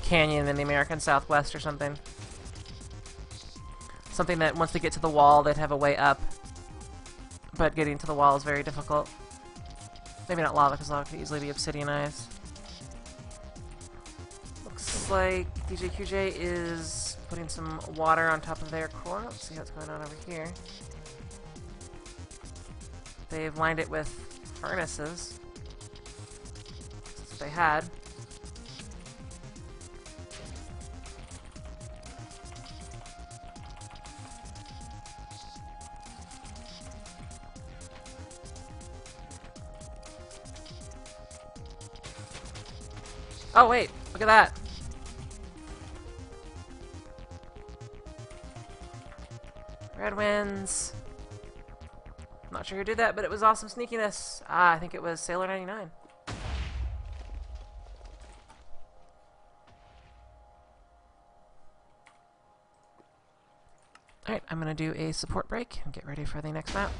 canyon in the American Southwest or something. Something that once they get to the wall, they'd have a way up, but getting to the wall is very difficult. Maybe not lava, because lava could easily be obsidianized. Looks like DJQJ is putting some water on top of their core. Let's see what's going on over here. They've lined it with furnaces. That's what they had. Oh wait, look at that. Red wins. Not sure who did that, but it was awesome sneakiness. Ah, I think it was Sailor99. Alright, I'm gonna do a support break and get ready for the next map.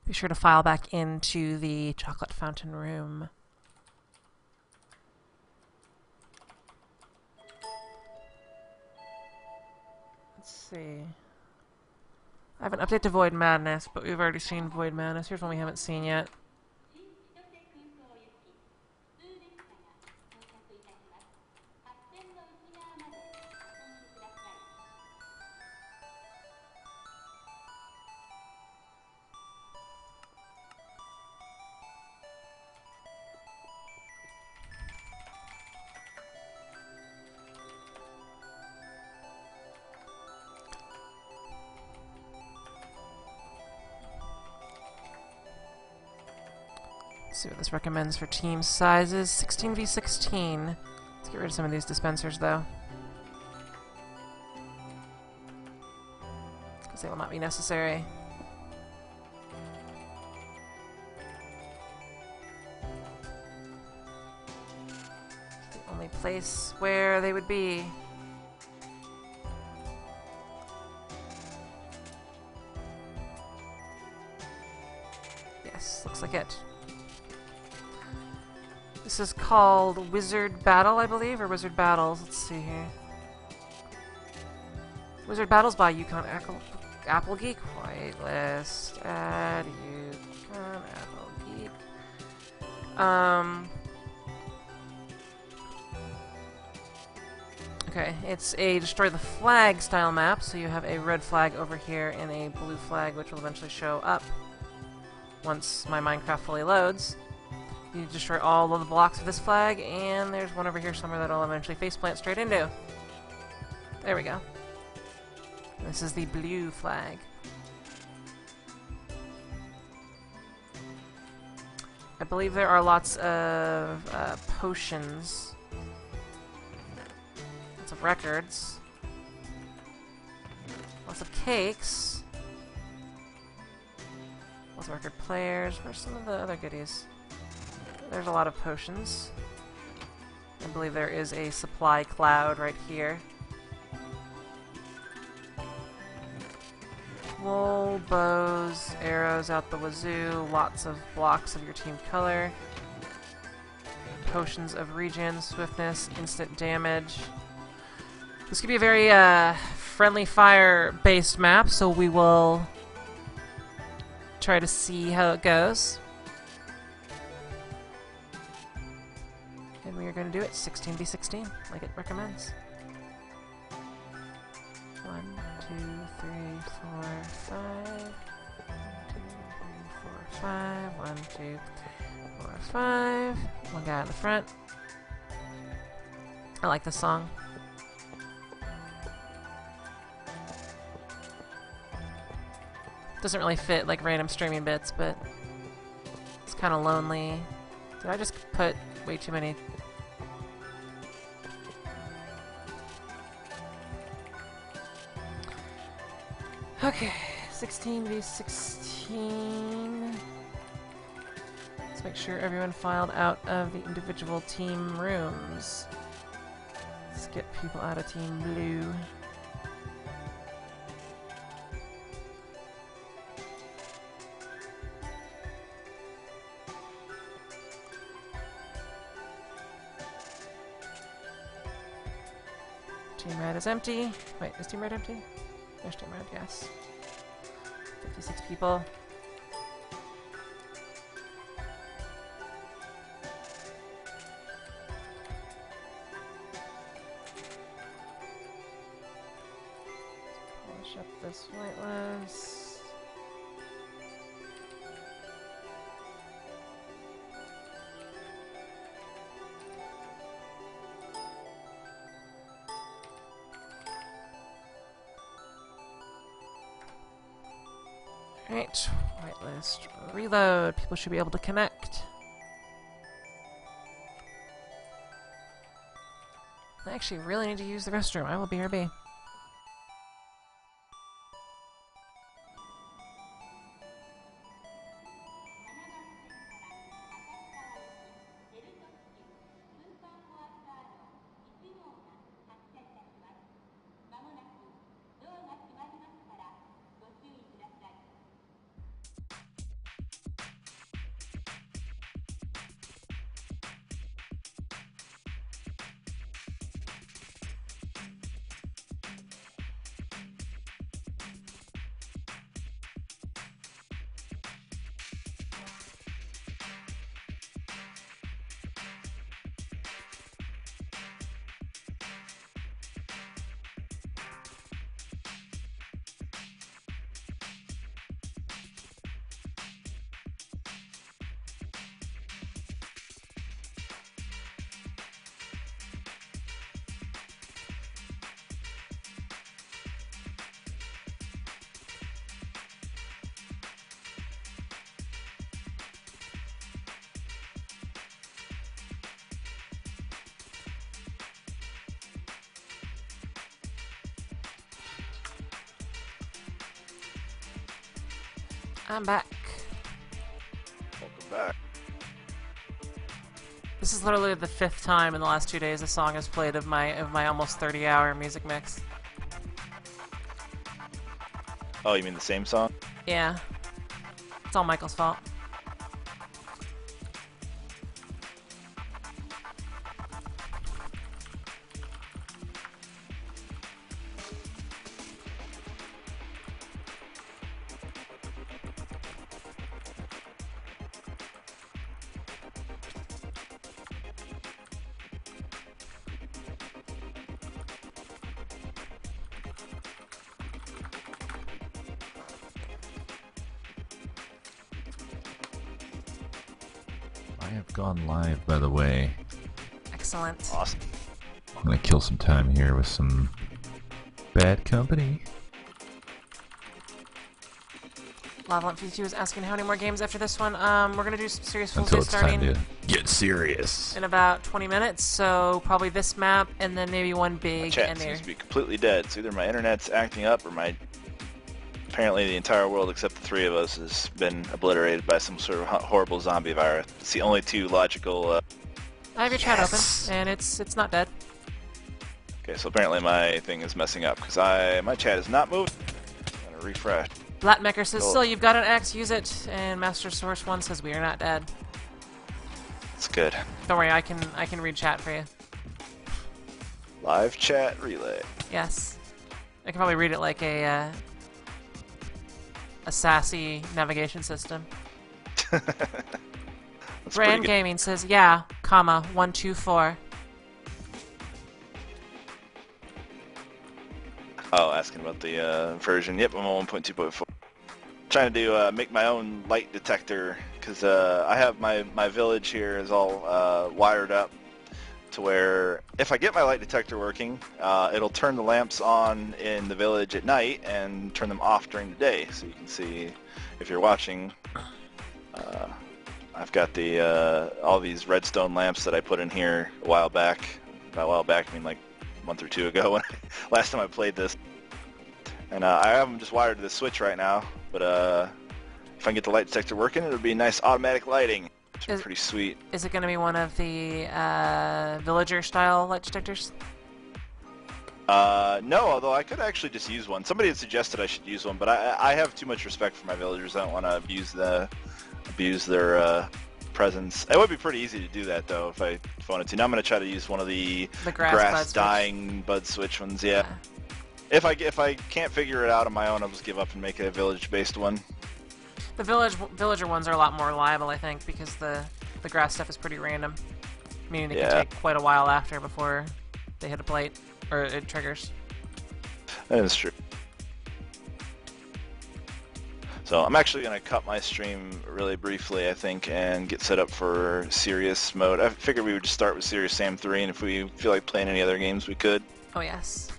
Be sure to file back into the chocolate fountain room. Let's see. I have an update to Void Madness, but we've already seen Void Madness. Here's one we haven't seen yet. Let's see what this recommends for team sizes. 16v16. Let's get rid of some of these dispensers, though. Because they will not be necessary. It's the only place where they would be. Yes, looks like it. This is called Wizard Battle, I believe, or Wizard Battles. Let's see here. Wizard Battles by Yukon Applegeek. Whitelist. Add Yukon Applegeek. Okay, it's a destroy the flag style map, so you have a red flag over here and a blue flag, which will eventually show up once my Minecraft fully loads. You destroy all of the blocks of this flag, and there's one over here somewhere that'll eventually faceplant straight into. There we go. This is the blue flag. I believe there are lots of potions. Lots of records. Lots of cakes. Lots of record players. Where's some of the other goodies? There's a lot of potions. I believe there is a supply cloud right here. Wool, bows, arrows out the wazoo, lots of blocks of your team color. Potions of regen, swiftness, instant damage. This could be a very friendly fire-based map, so we will try to see how it goes. And we are going to do it 16v16, like it recommends. 1, 2, 3, 4, 5. 1, 2, 3, 4, 5. 1, 2, 4, 5. One guy in the front. I like this song. Doesn't really fit like random streaming bits, but it's kind of lonely. Did I just put way too many? Okay, 16v16. Let's make sure everyone filed out of the individual team rooms. Let's get people out of Team Blue. Team Red is empty. Wait, is Team Red empty? There's Team Red, yes. 56 people. Polish up this whitelist. Alright, whitelist, reload. People should be able to connect. I actually really need to use the restroom. I will BRB. I'm back. Welcome back. This is literally the 5th time in the last 2 days a song has played of my almost 30-hour music mix. Oh, you mean the same song? Yeah. It's all Michael's fault. I have gone live, by the way. Excellent. Awesome. I'm gonna kill some time here with some Bad Company. Lavalent52 is asking how many more games after this one. We're gonna do some serious full Until day it's time starting to get serious. in about 20 minutes, so probably this map and then maybe one My big chat and there. seems to be completely dead. It's either my internet's acting up or my... Apparently the entire world except the three of us has been obliterated by some sort of horrible zombie virus. It's the only two logical... I have your chat Yes. open, and it's not dead. Okay, so apparently my thing is messing up because my chat is not moving. I'm gonna refresh. Latmaker says, Cool. still, you've got an X, use it. And Master Source 1 says, we are not dead. It's good. Don't worry, I can read chat for you. Live chat relay. Yes. I can probably read it like a sassy navigation system. That's Brand pretty good. Gaming says, yeah, comma, 124. Oh, asking about the version. Yep, I'm on 1.2.4. Trying to do make my own light detector because I have my village here is all wired up to where if I get my light detector working, it'll turn the lamps on in the village at night and turn them off during the day. So you can see if you're watching. I've got the all these redstone lamps that I put in here a while back. By a while back, I mean like a month or two ago when last time I played this. And I have them just wired to the switch right now, but if I can get the light detector working, it'll be nice automatic lighting. Which is pretty sweet. Is it going to be one of the villager-style light detectors? No, although I could actually just use one. Somebody had suggested I should use one, but I have too much respect for my villagers. I don't want to abuse their presence. It would be pretty easy to do that though if I wanted to. Now I'm going to try to use one of the grass bud switch. dying bud switch ones. Yeah. If I can't figure it out on my own, I'll just give up and make a village-based one. The villager ones are a lot more reliable, I think, because the grass stuff is pretty random. Meaning it can take quite a while after before they hit a plate, or it triggers. That is true. So I'm actually going to cut my stream really briefly, I think, and get set up for serious mode. I figured we would just start with Serious Sam 3, and if we feel like playing any other games, we could. Oh, yes.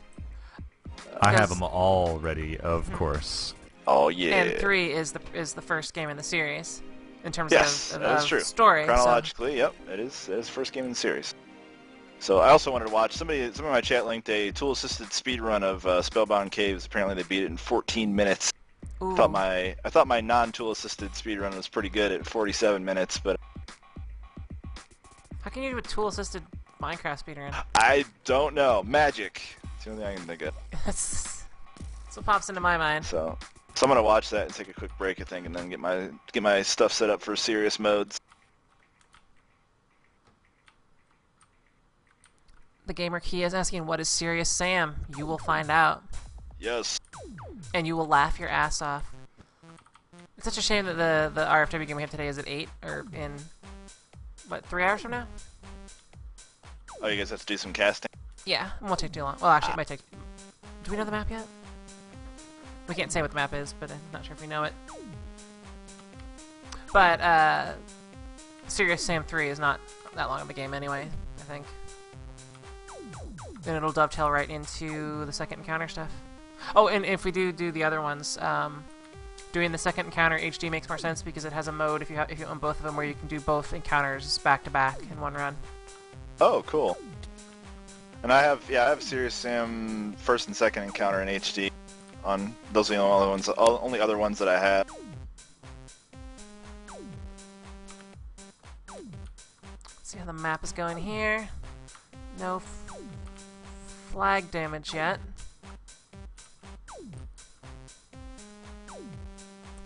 I have them all ready, of course. Oh, yeah. And 3 is the first game in the series, in terms Yes, of that is true. story. Chronologically, yep, it is the first game in the series. So I also wanted to watch, some of my chat linked a tool-assisted speedrun of Spellbound Caves. Apparently they beat it in 14 minutes. Ooh. I thought my non-tool assisted speedrun was pretty good at 47 minutes, but How can you do a tool-assisted Minecraft speedrun? I don't know. Magic. It's the only thing I can think of. That's what pops into my mind. So I'm gonna watch that and take a quick break, I think, and then get my stuff set up for serious modes. The Gamer Key is asking, what is Serious Sam? You will find out. Yes. And you will laugh your ass off. It's such a shame that the RFW game we have today is at 8, or in, what, 3 hours from now? Oh, you guys have to do some casting? Yeah, it won't take too long. Well, actually, it might take... Do we know the map yet? We can't say what the map is, but I'm not sure if we know it. But, Serious Sam 3 is not that long of a game anyway, I think. Then it'll dovetail right into the second encounter stuff. Oh, and if we do the other ones, doing the second encounter HD makes more sense because it has a mode if you own both of them where you can do both encounters back to back in one run. Oh, cool. And I have Serious Sam first and second encounter in HD. On those are the only other ones that I have. map is going here. No flag damage yet.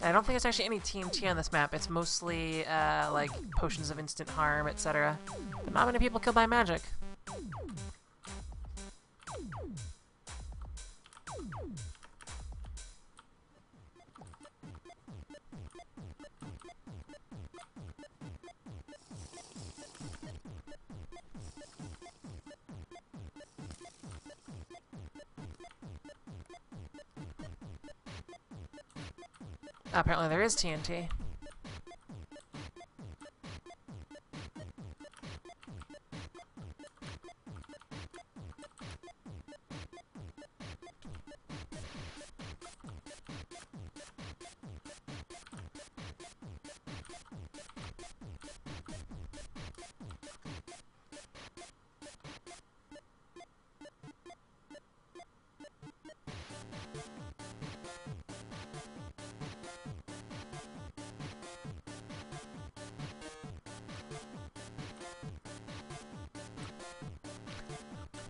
I don't think there's actually any TNT on this map. It's mostly like potions of instant harm, etc. But not many people killed by magic. Apparently there is TNT.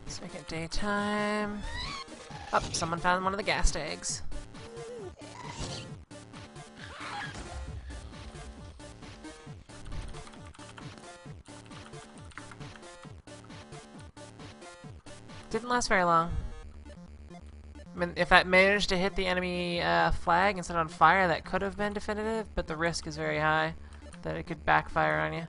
Let's make it daytime. Oh, someone found one of the ghast eggs. Didn't last very long. I mean, if that managed to hit the enemy flag and set it on fire, that could have been definitive, but the risk is very high that it could backfire on you.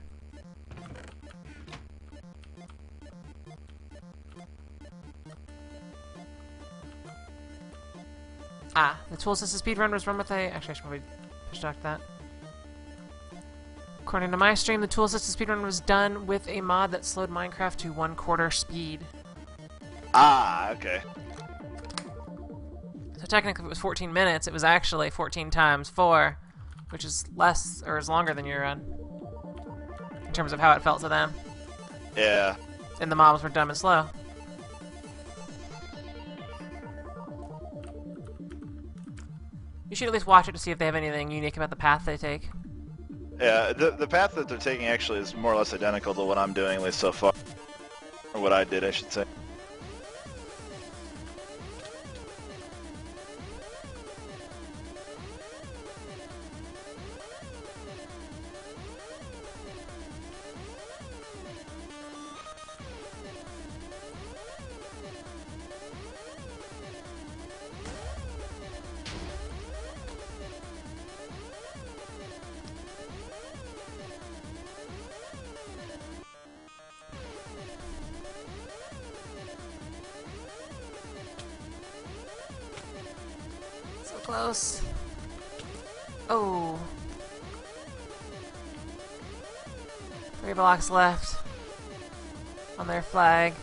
Ah, the tool assisted speedrun was run with a... Actually, I should probably push talk that. According to my stream, the tool assisted speedrun was done with a mod that slowed Minecraft to 1/4 speed. Ah, okay. So technically it was 14 minutes, it was actually 14 times 4, which is less, or is longer than your run. In terms of how it felt to them. Yeah. And the mobs were dumb and slow. You should at least watch it to see if they have anything unique about the path they take. Yeah, the path that they're taking actually is more or less identical to what I'm doing, at least so far. Or what I did, I should say. So close. Oh. 3 blocks left on their flag.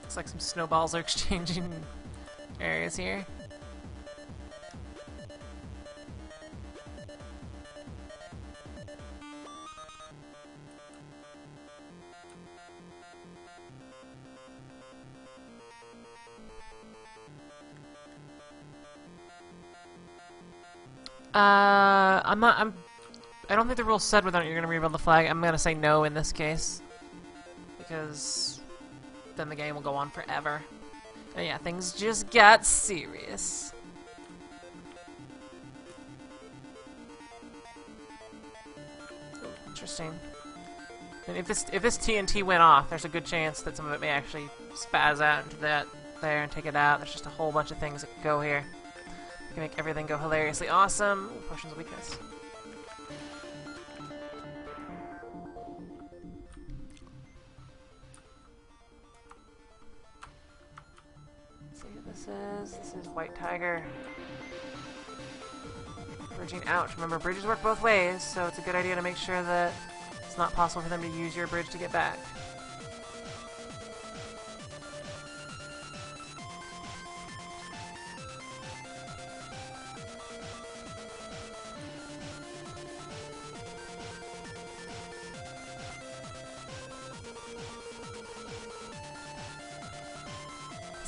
Looks like some snowballs are exchanging areas here. I don't think the rules said whether or not you're gonna rebuild the flag. I'm gonna say no in this case. Because then the game will go on forever. And yeah, things just got serious. Ooh, interesting. And if this TNT went off, there's a good chance that some of it may actually spaz out into that there and take it out. There's just a whole bunch of things that could go here. Can make everything go hilariously awesome. Ooh, potions of weakness. Let's see who this is. This is White Tiger. Bridging out. Remember, bridges work both ways, so it's a good idea to make sure that it's not possible for them to use your bridge to get back.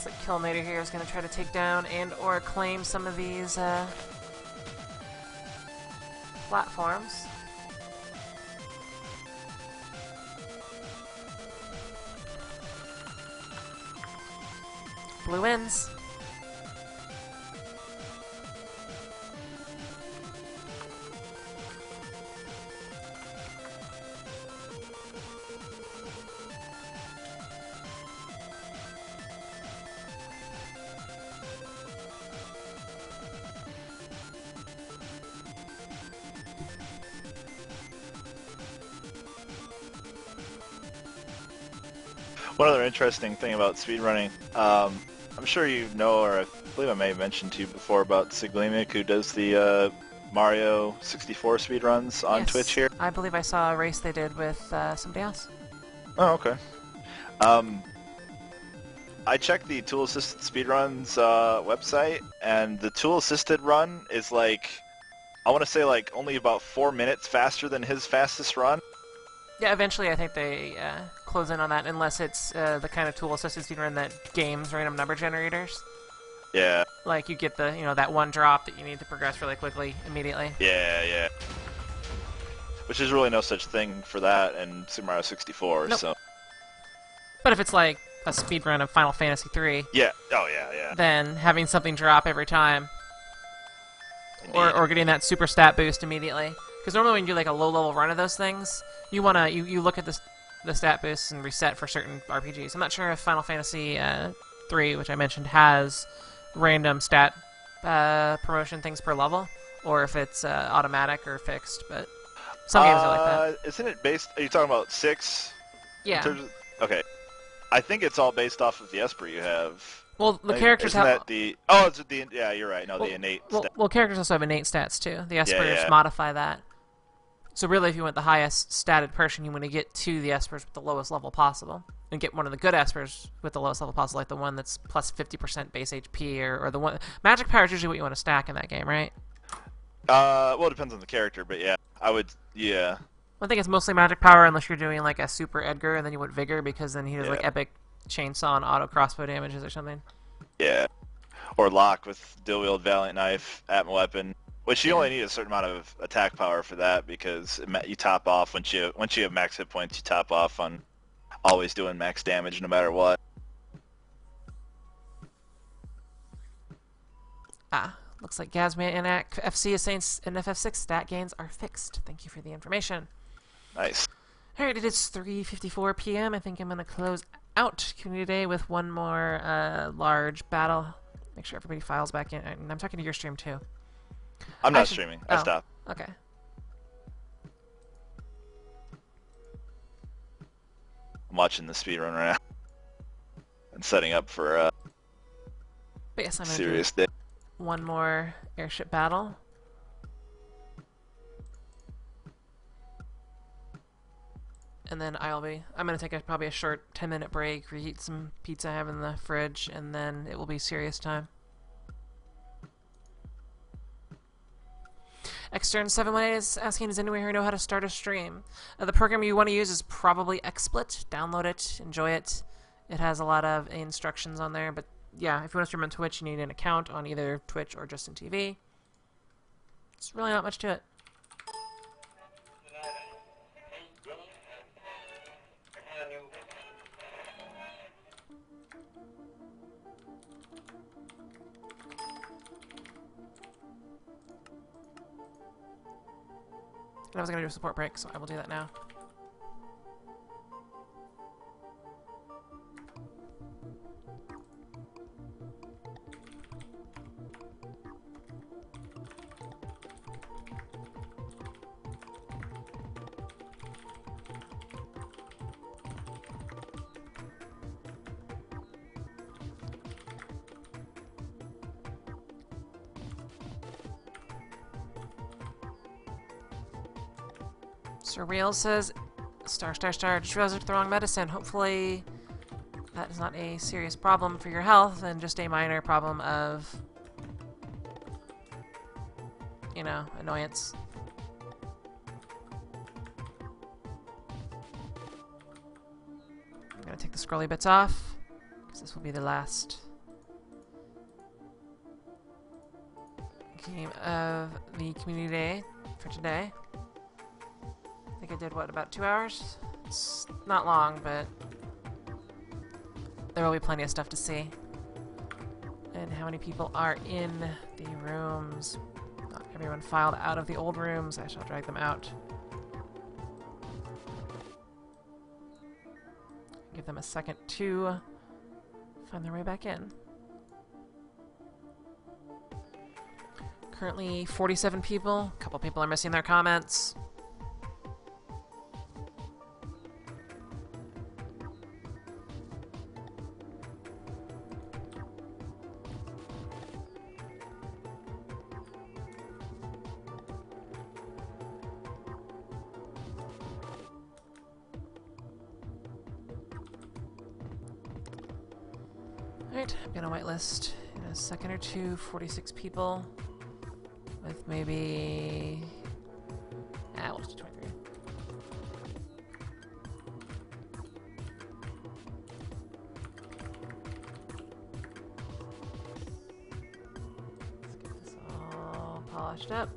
like Killmater here is going to try to take down and or claim some of these platforms. Blue wins. One other interesting thing about speedrunning, I'm sure you know, or I believe I may have mentioned to you before about Siglemic, who does the Mario 64 speedruns on Yes, Twitch here. I believe I saw a race they did with somebody else. Oh, okay. I checked the Tool Assisted Speedruns website, and the Tool Assisted run is like, I want to say like only about 4 minutes faster than his fastest run. Yeah, eventually I think they close in on that, unless it's the kind of tool-assisted speedrun that games random number generators. Yeah. Like you get the, that one drop that you need to progress really quickly immediately. Yeah. Which is really no such thing for that in Super Mario 64. Nope. So. But if it's like a speedrun of Final Fantasy 3, Yeah. Oh yeah. then having something drop every time, or getting that super stat boost immediately. Because normally when you do like a low-level run of those things, you wanna you look at the stat boosts and reset for certain RPGs. I'm not sure if Final Fantasy 3, which I mentioned, has random stat promotion things per level, or if it's automatic or fixed. But some games are like that. Isn't it based? Are you talking about 6? Yeah. Okay. I think it's all based off of the Esper you have. Well, the characters Isn't have. that the? Oh, it's the. Yeah, you're right. No, the innate. Well, characters also have innate stats too. The Espers yeah. modify that. So really, if you want the highest statted person, you want to get to the Espers with the lowest level possible, and get one of the good Espers with the lowest level possible, like the one that's plus 50% base HP, or the one. Magic power is usually what you want to stack in that game, right? Well, it depends on the character, but yeah, I would. Yeah. I think it's mostly magic power, unless you're doing like a super Edgar, and then you want vigor because then he does like epic chainsaw and auto crossbow damages or something. Yeah. Or Locke with dual wield Valiant Knife, Atma Weapon, which you only need a certain amount of attack power for that because you top off once you have max hit points. You top off on always doing max damage no matter what. Looks like Gazman and FC is saying FF6 stat gains are fixed. Thank you for the information. Nice. Alright, it is 3:54 p.m. I think I'm going to close out Community Day with one more large battle. Make sure everybody files back in. And I'm talking to your stream too. I'm not streaming. I stopped. Okay. I'm watching the speedrun right now. And setting up for But yes, I'm serious day. One more airship battle. And then I'm going to take probably a short 10-minute break, reheat some pizza I have in the fridge, and then it will be serious time. Extern718 is asking, does anyone here know how to start a stream? The program you want to use is probably XSplit. Download it, enjoy it. It has a lot of instructions on there, but yeah, if you want to stream on Twitch, you need an account on either Twitch or Justin TV. It's really not much to it. And I was going to do a support break, so I will do that now. Sir Real says, star, just realized I took the wrong medicine. Hopefully that is not a serious problem for your health and just a minor problem of, annoyance. I'm going to take the scrolly bits off, because this will be the last game of the community day for today. I think I did, what, about 2 hours? It's not long, but there will be plenty of stuff to see. And how many people are in the rooms? Not everyone filed out of the old rooms. I shall drag them out. Give them a second to find their way back in. Currently 47 people. A couple people are missing their comments. Alright, I'm gonna whitelist in a second or two 46 people with maybe... we'll just do 23. Let's get this all polished up.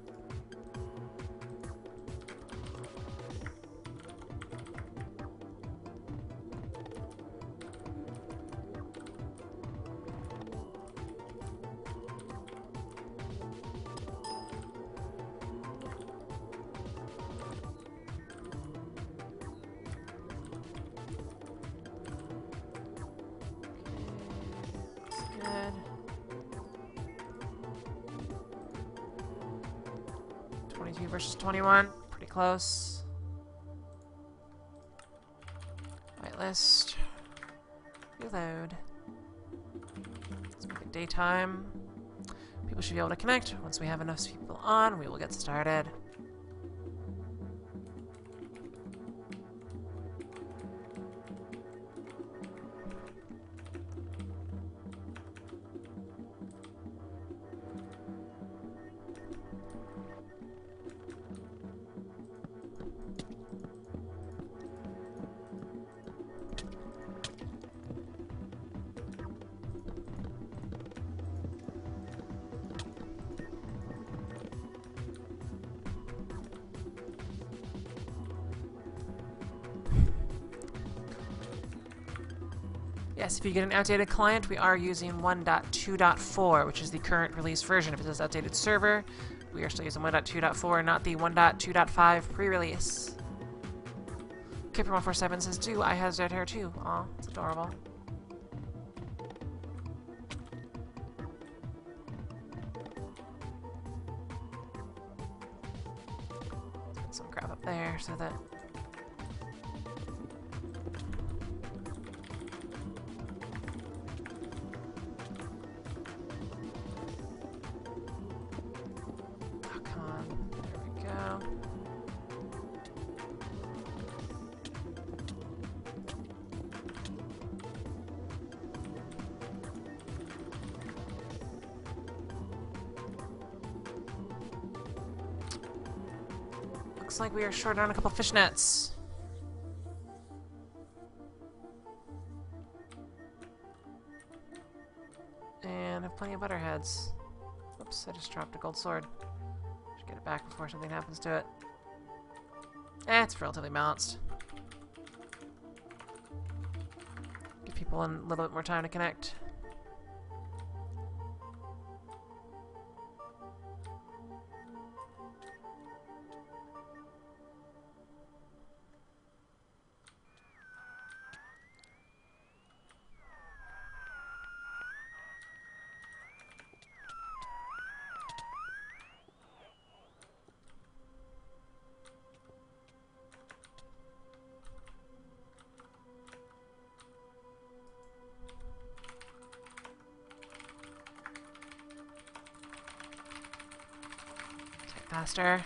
Good. 22 versus 21. Pretty close. Whitelist. Reload. Let's make it daytime. People should be able to connect. Once we have enough people on, we will get started. Yes, if you get an outdated client, we are using 1.2.4, which is the current release version. If it is outdated server, we are still using 1.2.4, not the 1.2.5 pre-release. Kipper147 says, "Do I have red hair too?" Aw, it's adorable. Put some crap up there so that... Oh, come on. There we go. Looks like we are short on a couple fishnets. And have plenty of butterheads. Oops, I just dropped a gold sword. Should get it back before something happens to it. It's relatively balanced. Give people a little bit more time to connect. Faster.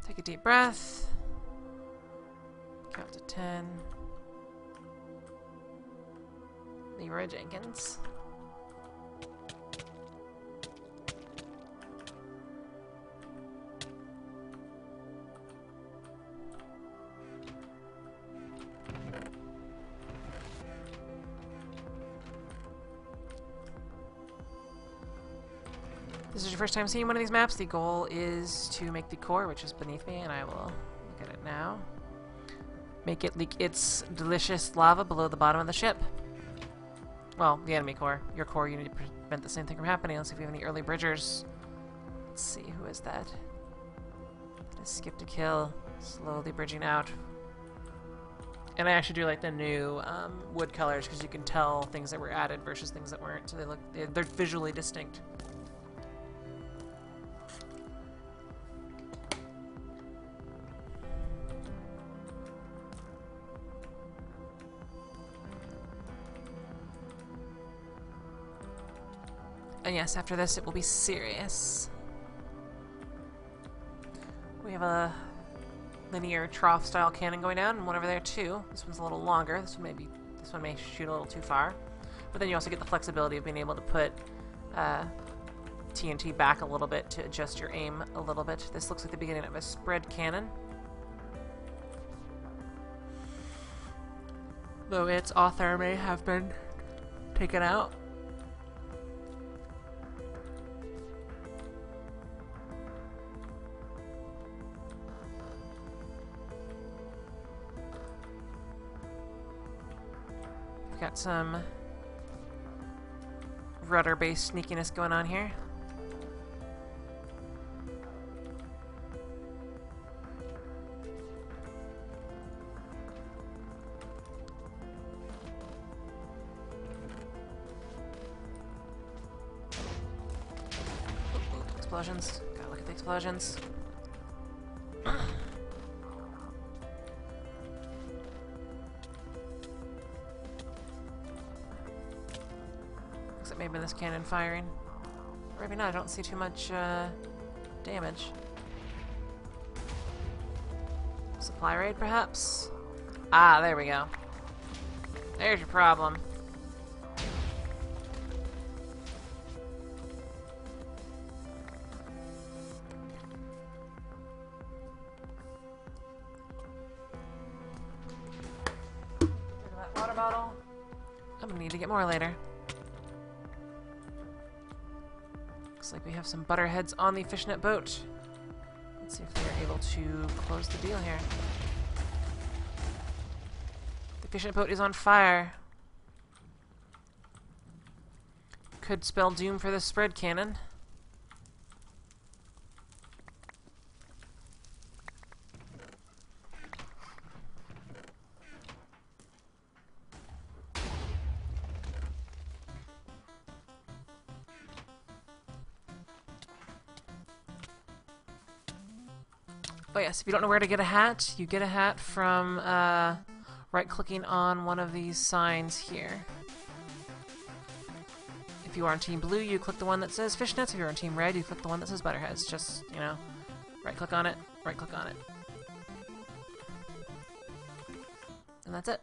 Take a deep breath. Count to 10. Leroy Jenkins. this is your first time seeing one of these maps, the goal is to make the core, which is beneath me, and I will look at it now. Make it leak its delicious lava below the bottom of the ship. Well, the enemy core. Your core, you need to prevent the same thing from happening. Let's see if we have any early bridgers. Let's see, who is that? I skipped a kill. Slowly bridging out. And I actually do like the new wood colors because you can tell things that were added versus things that weren't. So they're visually distinct. And yes, after this it will be serious. We have a linear trough style cannon going down and one over there too. This one's a little longer. This one may shoot a little too far. But then you also get the flexibility of being able to put TNT back a little bit to adjust your aim a little bit. This looks like the beginning of a spread cannon. Though its author may have been taken out. Got some rudder-based sneakiness going on here. Ooh, explosions. Gotta look at the explosions. Maybe this cannon firing. Or maybe not, I don't see too much damage. Supply raid, perhaps? Ah, there we go. There's your problem. Look at that water bottle. I'm gonna need to get more later. Looks like we have some butterheads on the fishnet boat. Let's see if they are able to close the deal here. The fishnet boat is on fire. Could spell doom for the spread cannon. Oh yes, if you don't know where to get a hat, you get a hat from right-clicking on one of these signs here. If you are on Team Blue, you click the one that says Fishnets. If you're on Team Red, you click the one that says Butterheads. Just, you know, right-click on it, right-click on it. And that's it.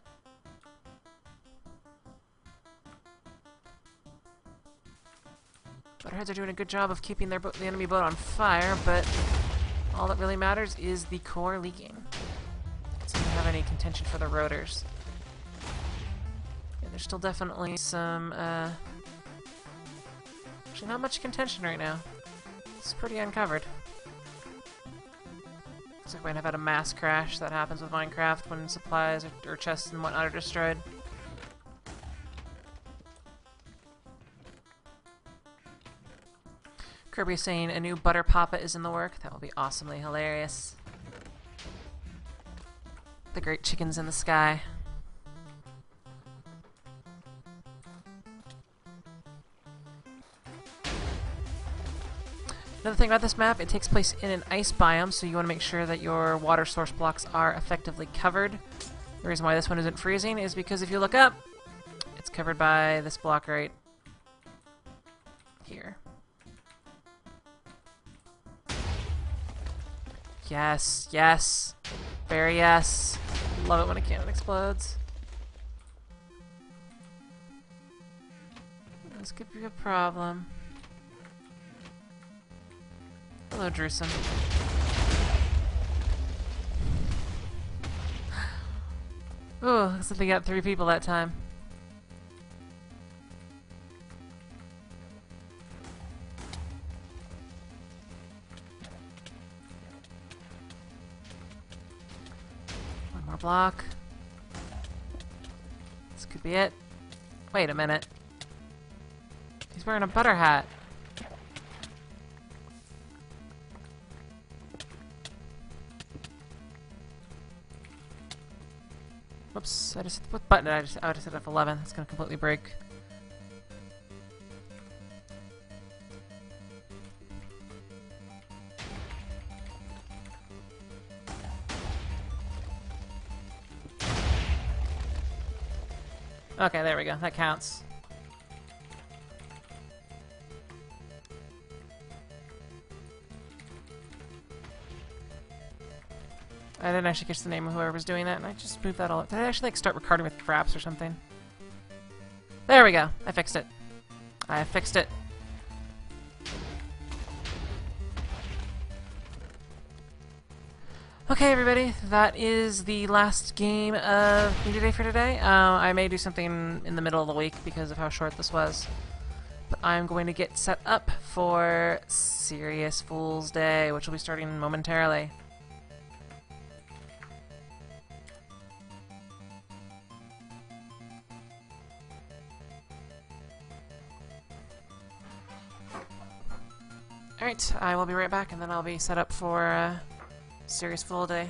Butterheads are doing a good job of keeping their the enemy boat on fire, but all that really matters is the core leaking. So we don't have any contention for the rotors. Yeah, there's still definitely some, actually not much contention right now. It's pretty uncovered. Looks like we might have had a mass crash that happens with Minecraft when supplies or chests and whatnot are destroyed. Kirby is saying a new Butter Papa is in the work. That will be awesomely hilarious. The great chickens in the sky. Another thing about this map, it takes place in an ice biome, so you want to make sure that your water source blocks are effectively covered. The reason why this one isn't freezing is because if you look up, it's covered by this block right here. Yes, yes. Very yes. Love it when a cannon explodes. This could be a problem. Hello, Drewson. Ooh, looks like they got 3 people that time. block. This could be it. Wait a minute. He's wearing a butter hat. Whoops, what button did I just... Oh, I just hit F11. That's gonna completely break. Okay, there we go. That counts. I didn't actually catch the name of whoever was doing that, and I just moved that all up. Did I actually like start recording with craps or something? There we go. I fixed it. I fixed it. Okay, everybody, that is the last game of Media Day for today. I may do something in the middle of the week because of how short this was. But I'm going to get set up for Serious Fool's Day, which will be starting momentarily. Alright, I will be right back, and then I'll be set up for Serious Fool Day.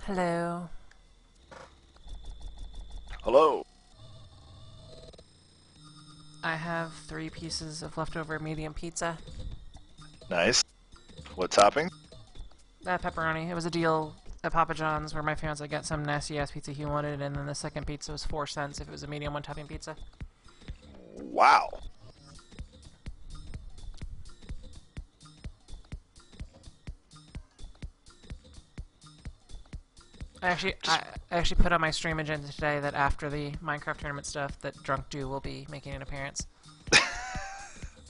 Hello. Hello. I have 3 pieces of leftover medium pizza. Nice. What topping? Pepperoni. It was a deal at Papa John's where my fiance got some nasty ass pizza he wanted, and then the second pizza was 4 cents if it was a medium 1-topping pizza. Wow. I actually put on my stream agenda today that after the Minecraft tournament stuff, that Drunk Do will be making an appearance.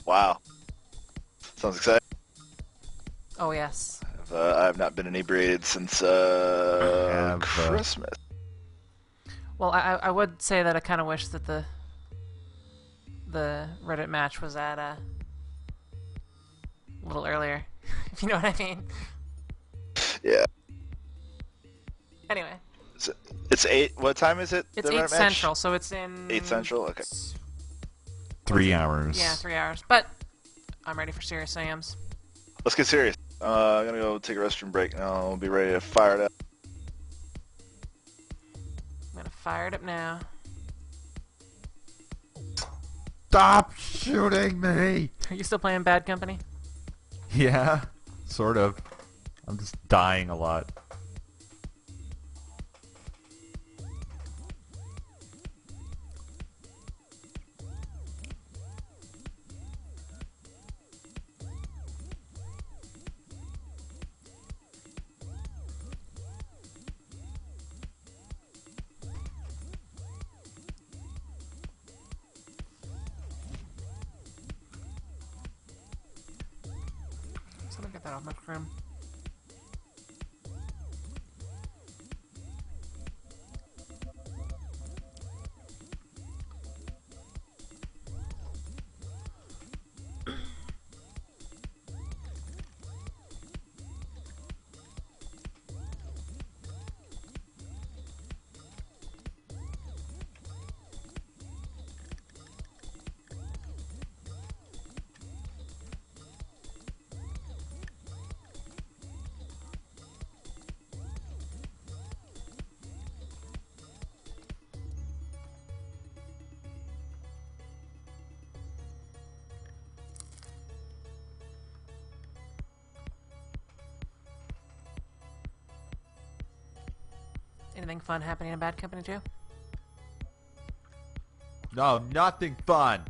Wow. Sounds exciting. Oh yes. I have not been inebriated since Christmas. Well, I would say that I kind of wish that the Reddit match was at a little earlier, if you know what I mean. Yeah. Anyway. It's 8. What time is it? It's 8 Central, so it's in... 8 Central? Okay. 3 hours. Yeah, 3 hours. But I'm ready for serious Sam's. Let's get serious. I'm gonna go take a restroom break now. I'll be ready to fire it up. I'm gonna fire it up now. Stop shooting me! Are you still playing Bad Company? Yeah, sort of. I'm just dying a lot. So let me get that off my room. Anything fun happening in Bad Company too? No, nothing fun.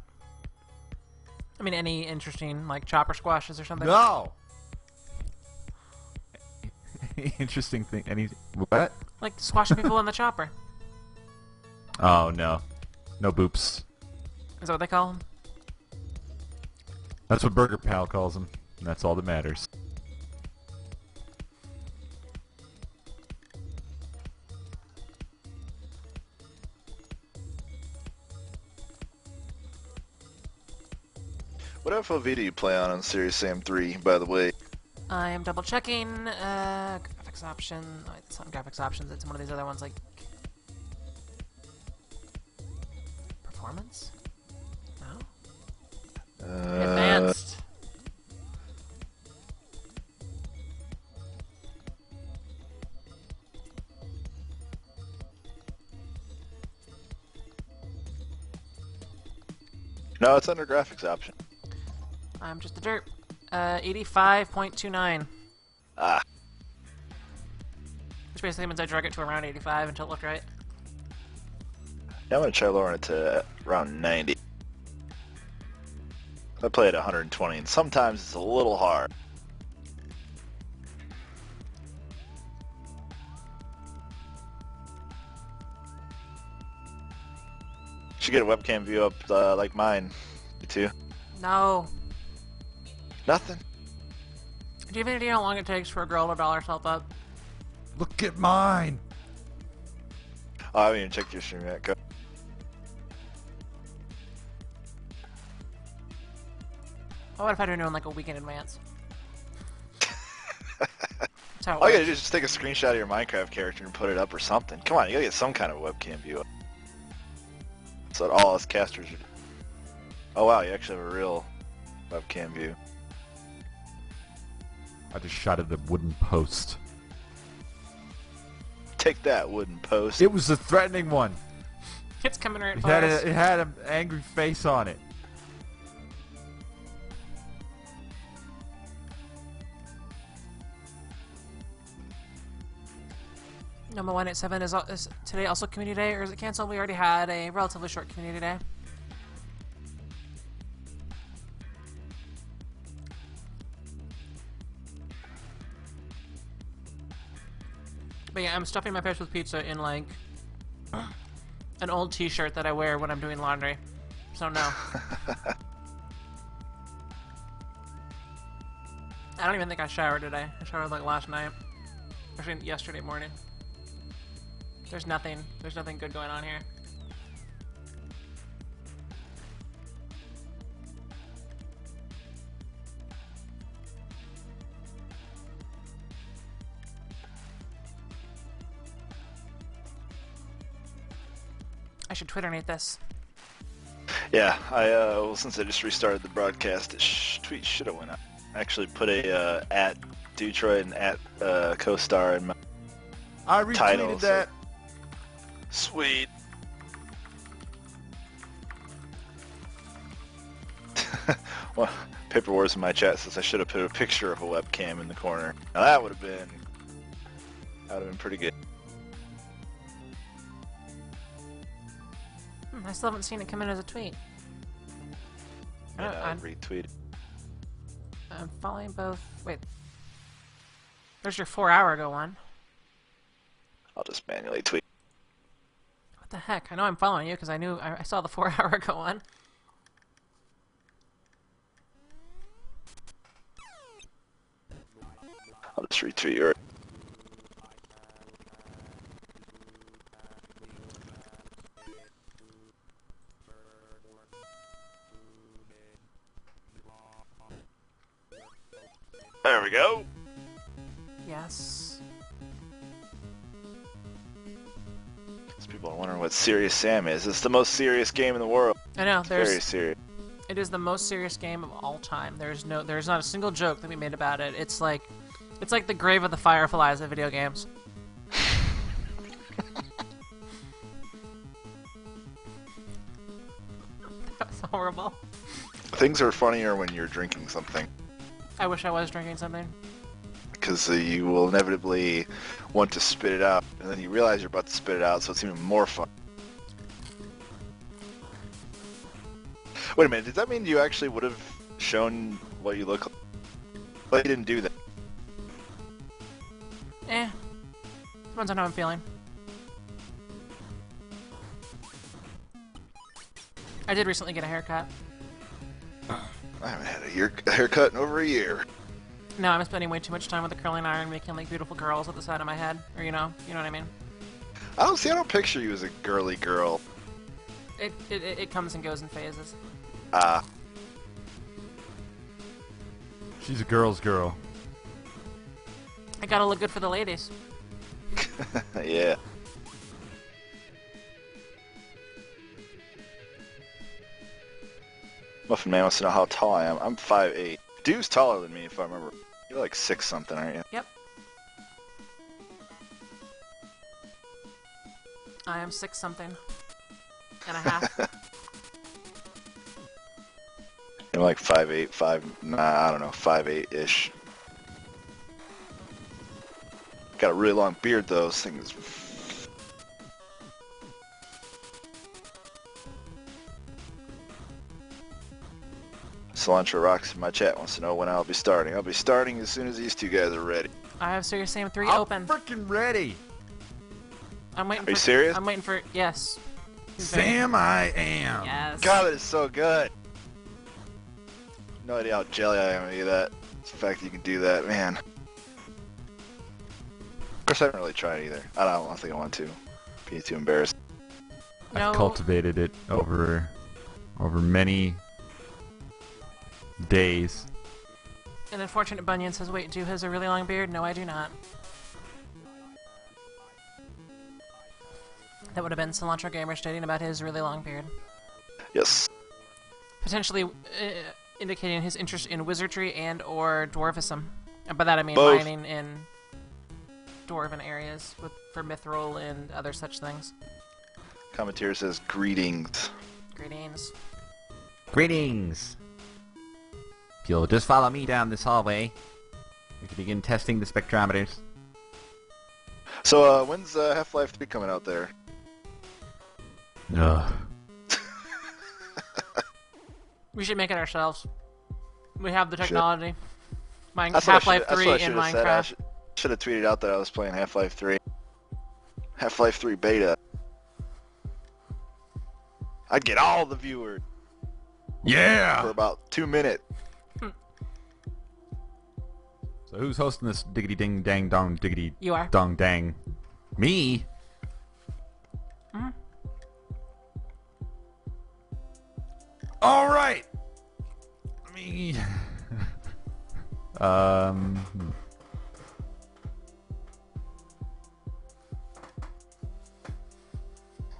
I mean, any interesting, like, chopper squashes or something? No! Interesting thing. Any... What? Like, squashing people in the chopper. Oh, no. No boops. Is that what they call them? That's what Burger Pal calls them. And that's all that matters. What FOV do you play on Serious Sam 3, by the way? I am double checking, graphics option, oh, it's not graphics options, it's one of these other ones like... Performance? No? Advanced. No, it's under graphics option. I'm just a derp. 85.29. Ah. Which basically means I drug it to around 85 until it looked right. Yeah, I'm gonna try lowering it to around 90. I play at 120, and sometimes it's a little hard. Should get a webcam view up like mine. You too? No. Nothing. Do you have any idea how long it takes for a girl to doll herself up? Look at mine! Oh, I haven't even checked your stream yet. Go. What if I do it in like a week in advance? That's how it All you gotta works. do is just take a screenshot of your Minecraft character and put it up or something. Come on, you gotta get some kind of webcam view up. So that all us casters are... Oh wow, you actually have a real webcam view. I just shot at the wooden post. Take that, wooden post. It was a threatening one. It's coming right It for had, us. it had an angry face on it. Number 187 is today also community day, or is it canceled? We already had a relatively short community day. But yeah, I'm stuffing my face with pizza in like an old t-shirt that I wear when I'm doing laundry. So no. I don't even think I showered today. I showered like last night. Actually, yesterday morning. There's nothing good going on here. I should Twitternate this. Yeah, well, since I just restarted the broadcast, tweet should have went out. I actually put a at Detroit and at co-star in my I retweeted title, so- that. Sweet. Well, Paper Wars in my chat says I should have put a picture of a webcam in the corner. Now that would have been pretty good. I still haven't seen it come in as a tweet. And I retweeted. I'm following both. Wait. There's your 4 hour ago one. I'll just manually tweet. What the heck? I know I'm following you because I saw the 4 hour ago one. I'll just retweet your. There we go. Yes. These people are wondering what Serious Sam is. It's the most serious game in the world. I know. Very serious. It is the most serious game of all time. There's not a single joke that we made about it. It's like the grave of the Fireflies of video games. That's horrible. Things are funnier when you're drinking something, I wish I was drinking something. because you will inevitably want to spit it out, and then you realize you're about to spit it out, so it's even more fun. Wait a minute, does that mean you actually would have shown what you look like? But you didn't do that. Depends on how I'm feeling. I did recently get a haircut. I haven't had a haircut in over a year. No, I'm spending way too much time with the curling iron making like beautiful girls at the side of my head. Or you know what I mean? I don't picture you as a girly girl. It comes and goes in phases. She's a girl's girl. I gotta look good for the ladies. Yeah. Muffin Man wants to know how tall I am. I'm 5'8". Dude's taller than me, if I remember. You're like 6 something, aren't you? Yep. I am 6 something and a half. You're like 5'8", I don't know, 5'8"-ish. Got a really long beard, though. This thing is... Cilantro Rocks in my chat wants to know when I'll be starting. I'll be starting as soon as these two guys are ready. I have Serious Sam 3 I'm open. freaking ready. I'm waiting. Are you serious? I'm waiting for yes. Sam, I am. Yes. God, that is so good. No idea how jelly I am with any of that. It's the fact that you can do that, man. Of course, I haven't really tried either. I don't think I want to. Be too embarrassed. No. I've cultivated it over many days. An unfortunate Bunyan says, "Wait, do has a really long beard?" No, I do not. That would have been Cilantro Gamer stating about his really long beard, Yes. potentially indicating his interest in wizardry and/or dwarfism. And by that I mean Both. mining in dwarven areas for mithril and other such things. Commentator says greetings. Greetings. Greetings! If you'll just follow me down this hallway, we can begin testing the spectrometers. So, when's Half-Life 3 coming out there? Ugh. We should make it ourselves. We have the technology. That's what I Half-Life should- that's 3 what I and should have said. I Minecraft. should have tweeted out that I was playing Half-Life 3. Half-Life 3 beta. I'd get all the viewers for Yeah! about 2 minutes. So who's hosting this diggity ding dang dong diggity You are. dong dang? Me? Hmm? Alright! Me.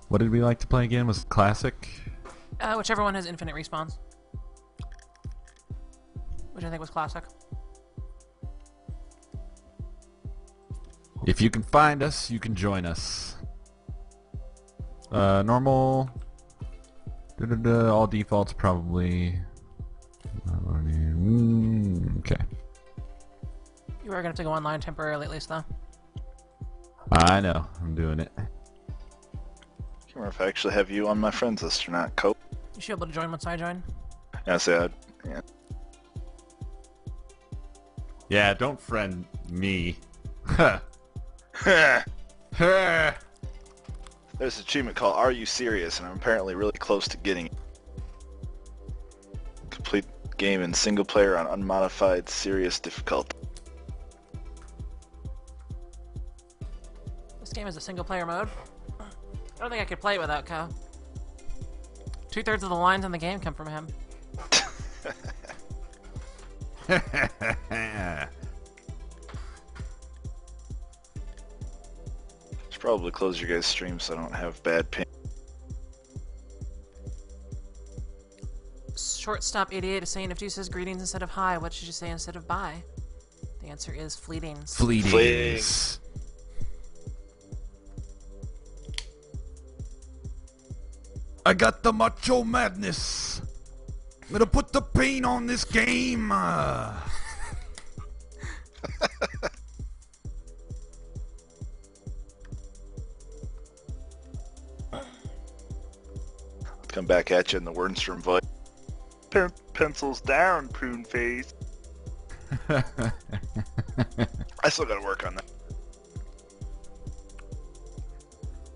What did we like to play again? Was it classic? Whichever one has infinite respawns. Which I think was classic. If you can find us, you can join us. Normal. All defaults probably. Okay. You are going to have to go online temporarily at least, though. I know. I'm doing it. I can't remember if I actually have you on my friends list or not, Cope. You should be able to join once I join. Yeah, I said, yeah. Yeah, don't friend me. Huh. Huh. There's an achievement called Are You Serious? And I'm apparently really close to getting it. Complete game in single player on unmodified serious difficulty. This game is a single player mode. I don't think I could play it without Ko. 2/3 of the lines in the game come from him. Should probably close your guys' stream so I don't have bad ping. Shortstop88 is saying if you says greetings instead of hi, what should you say instead of bye? The answer is fleetings. Fleetings. I got the macho madness. I'm gonna put the pain on this game. Come back at you in the Wernstrom voice. Pencils down, prune face. I still gotta work on that.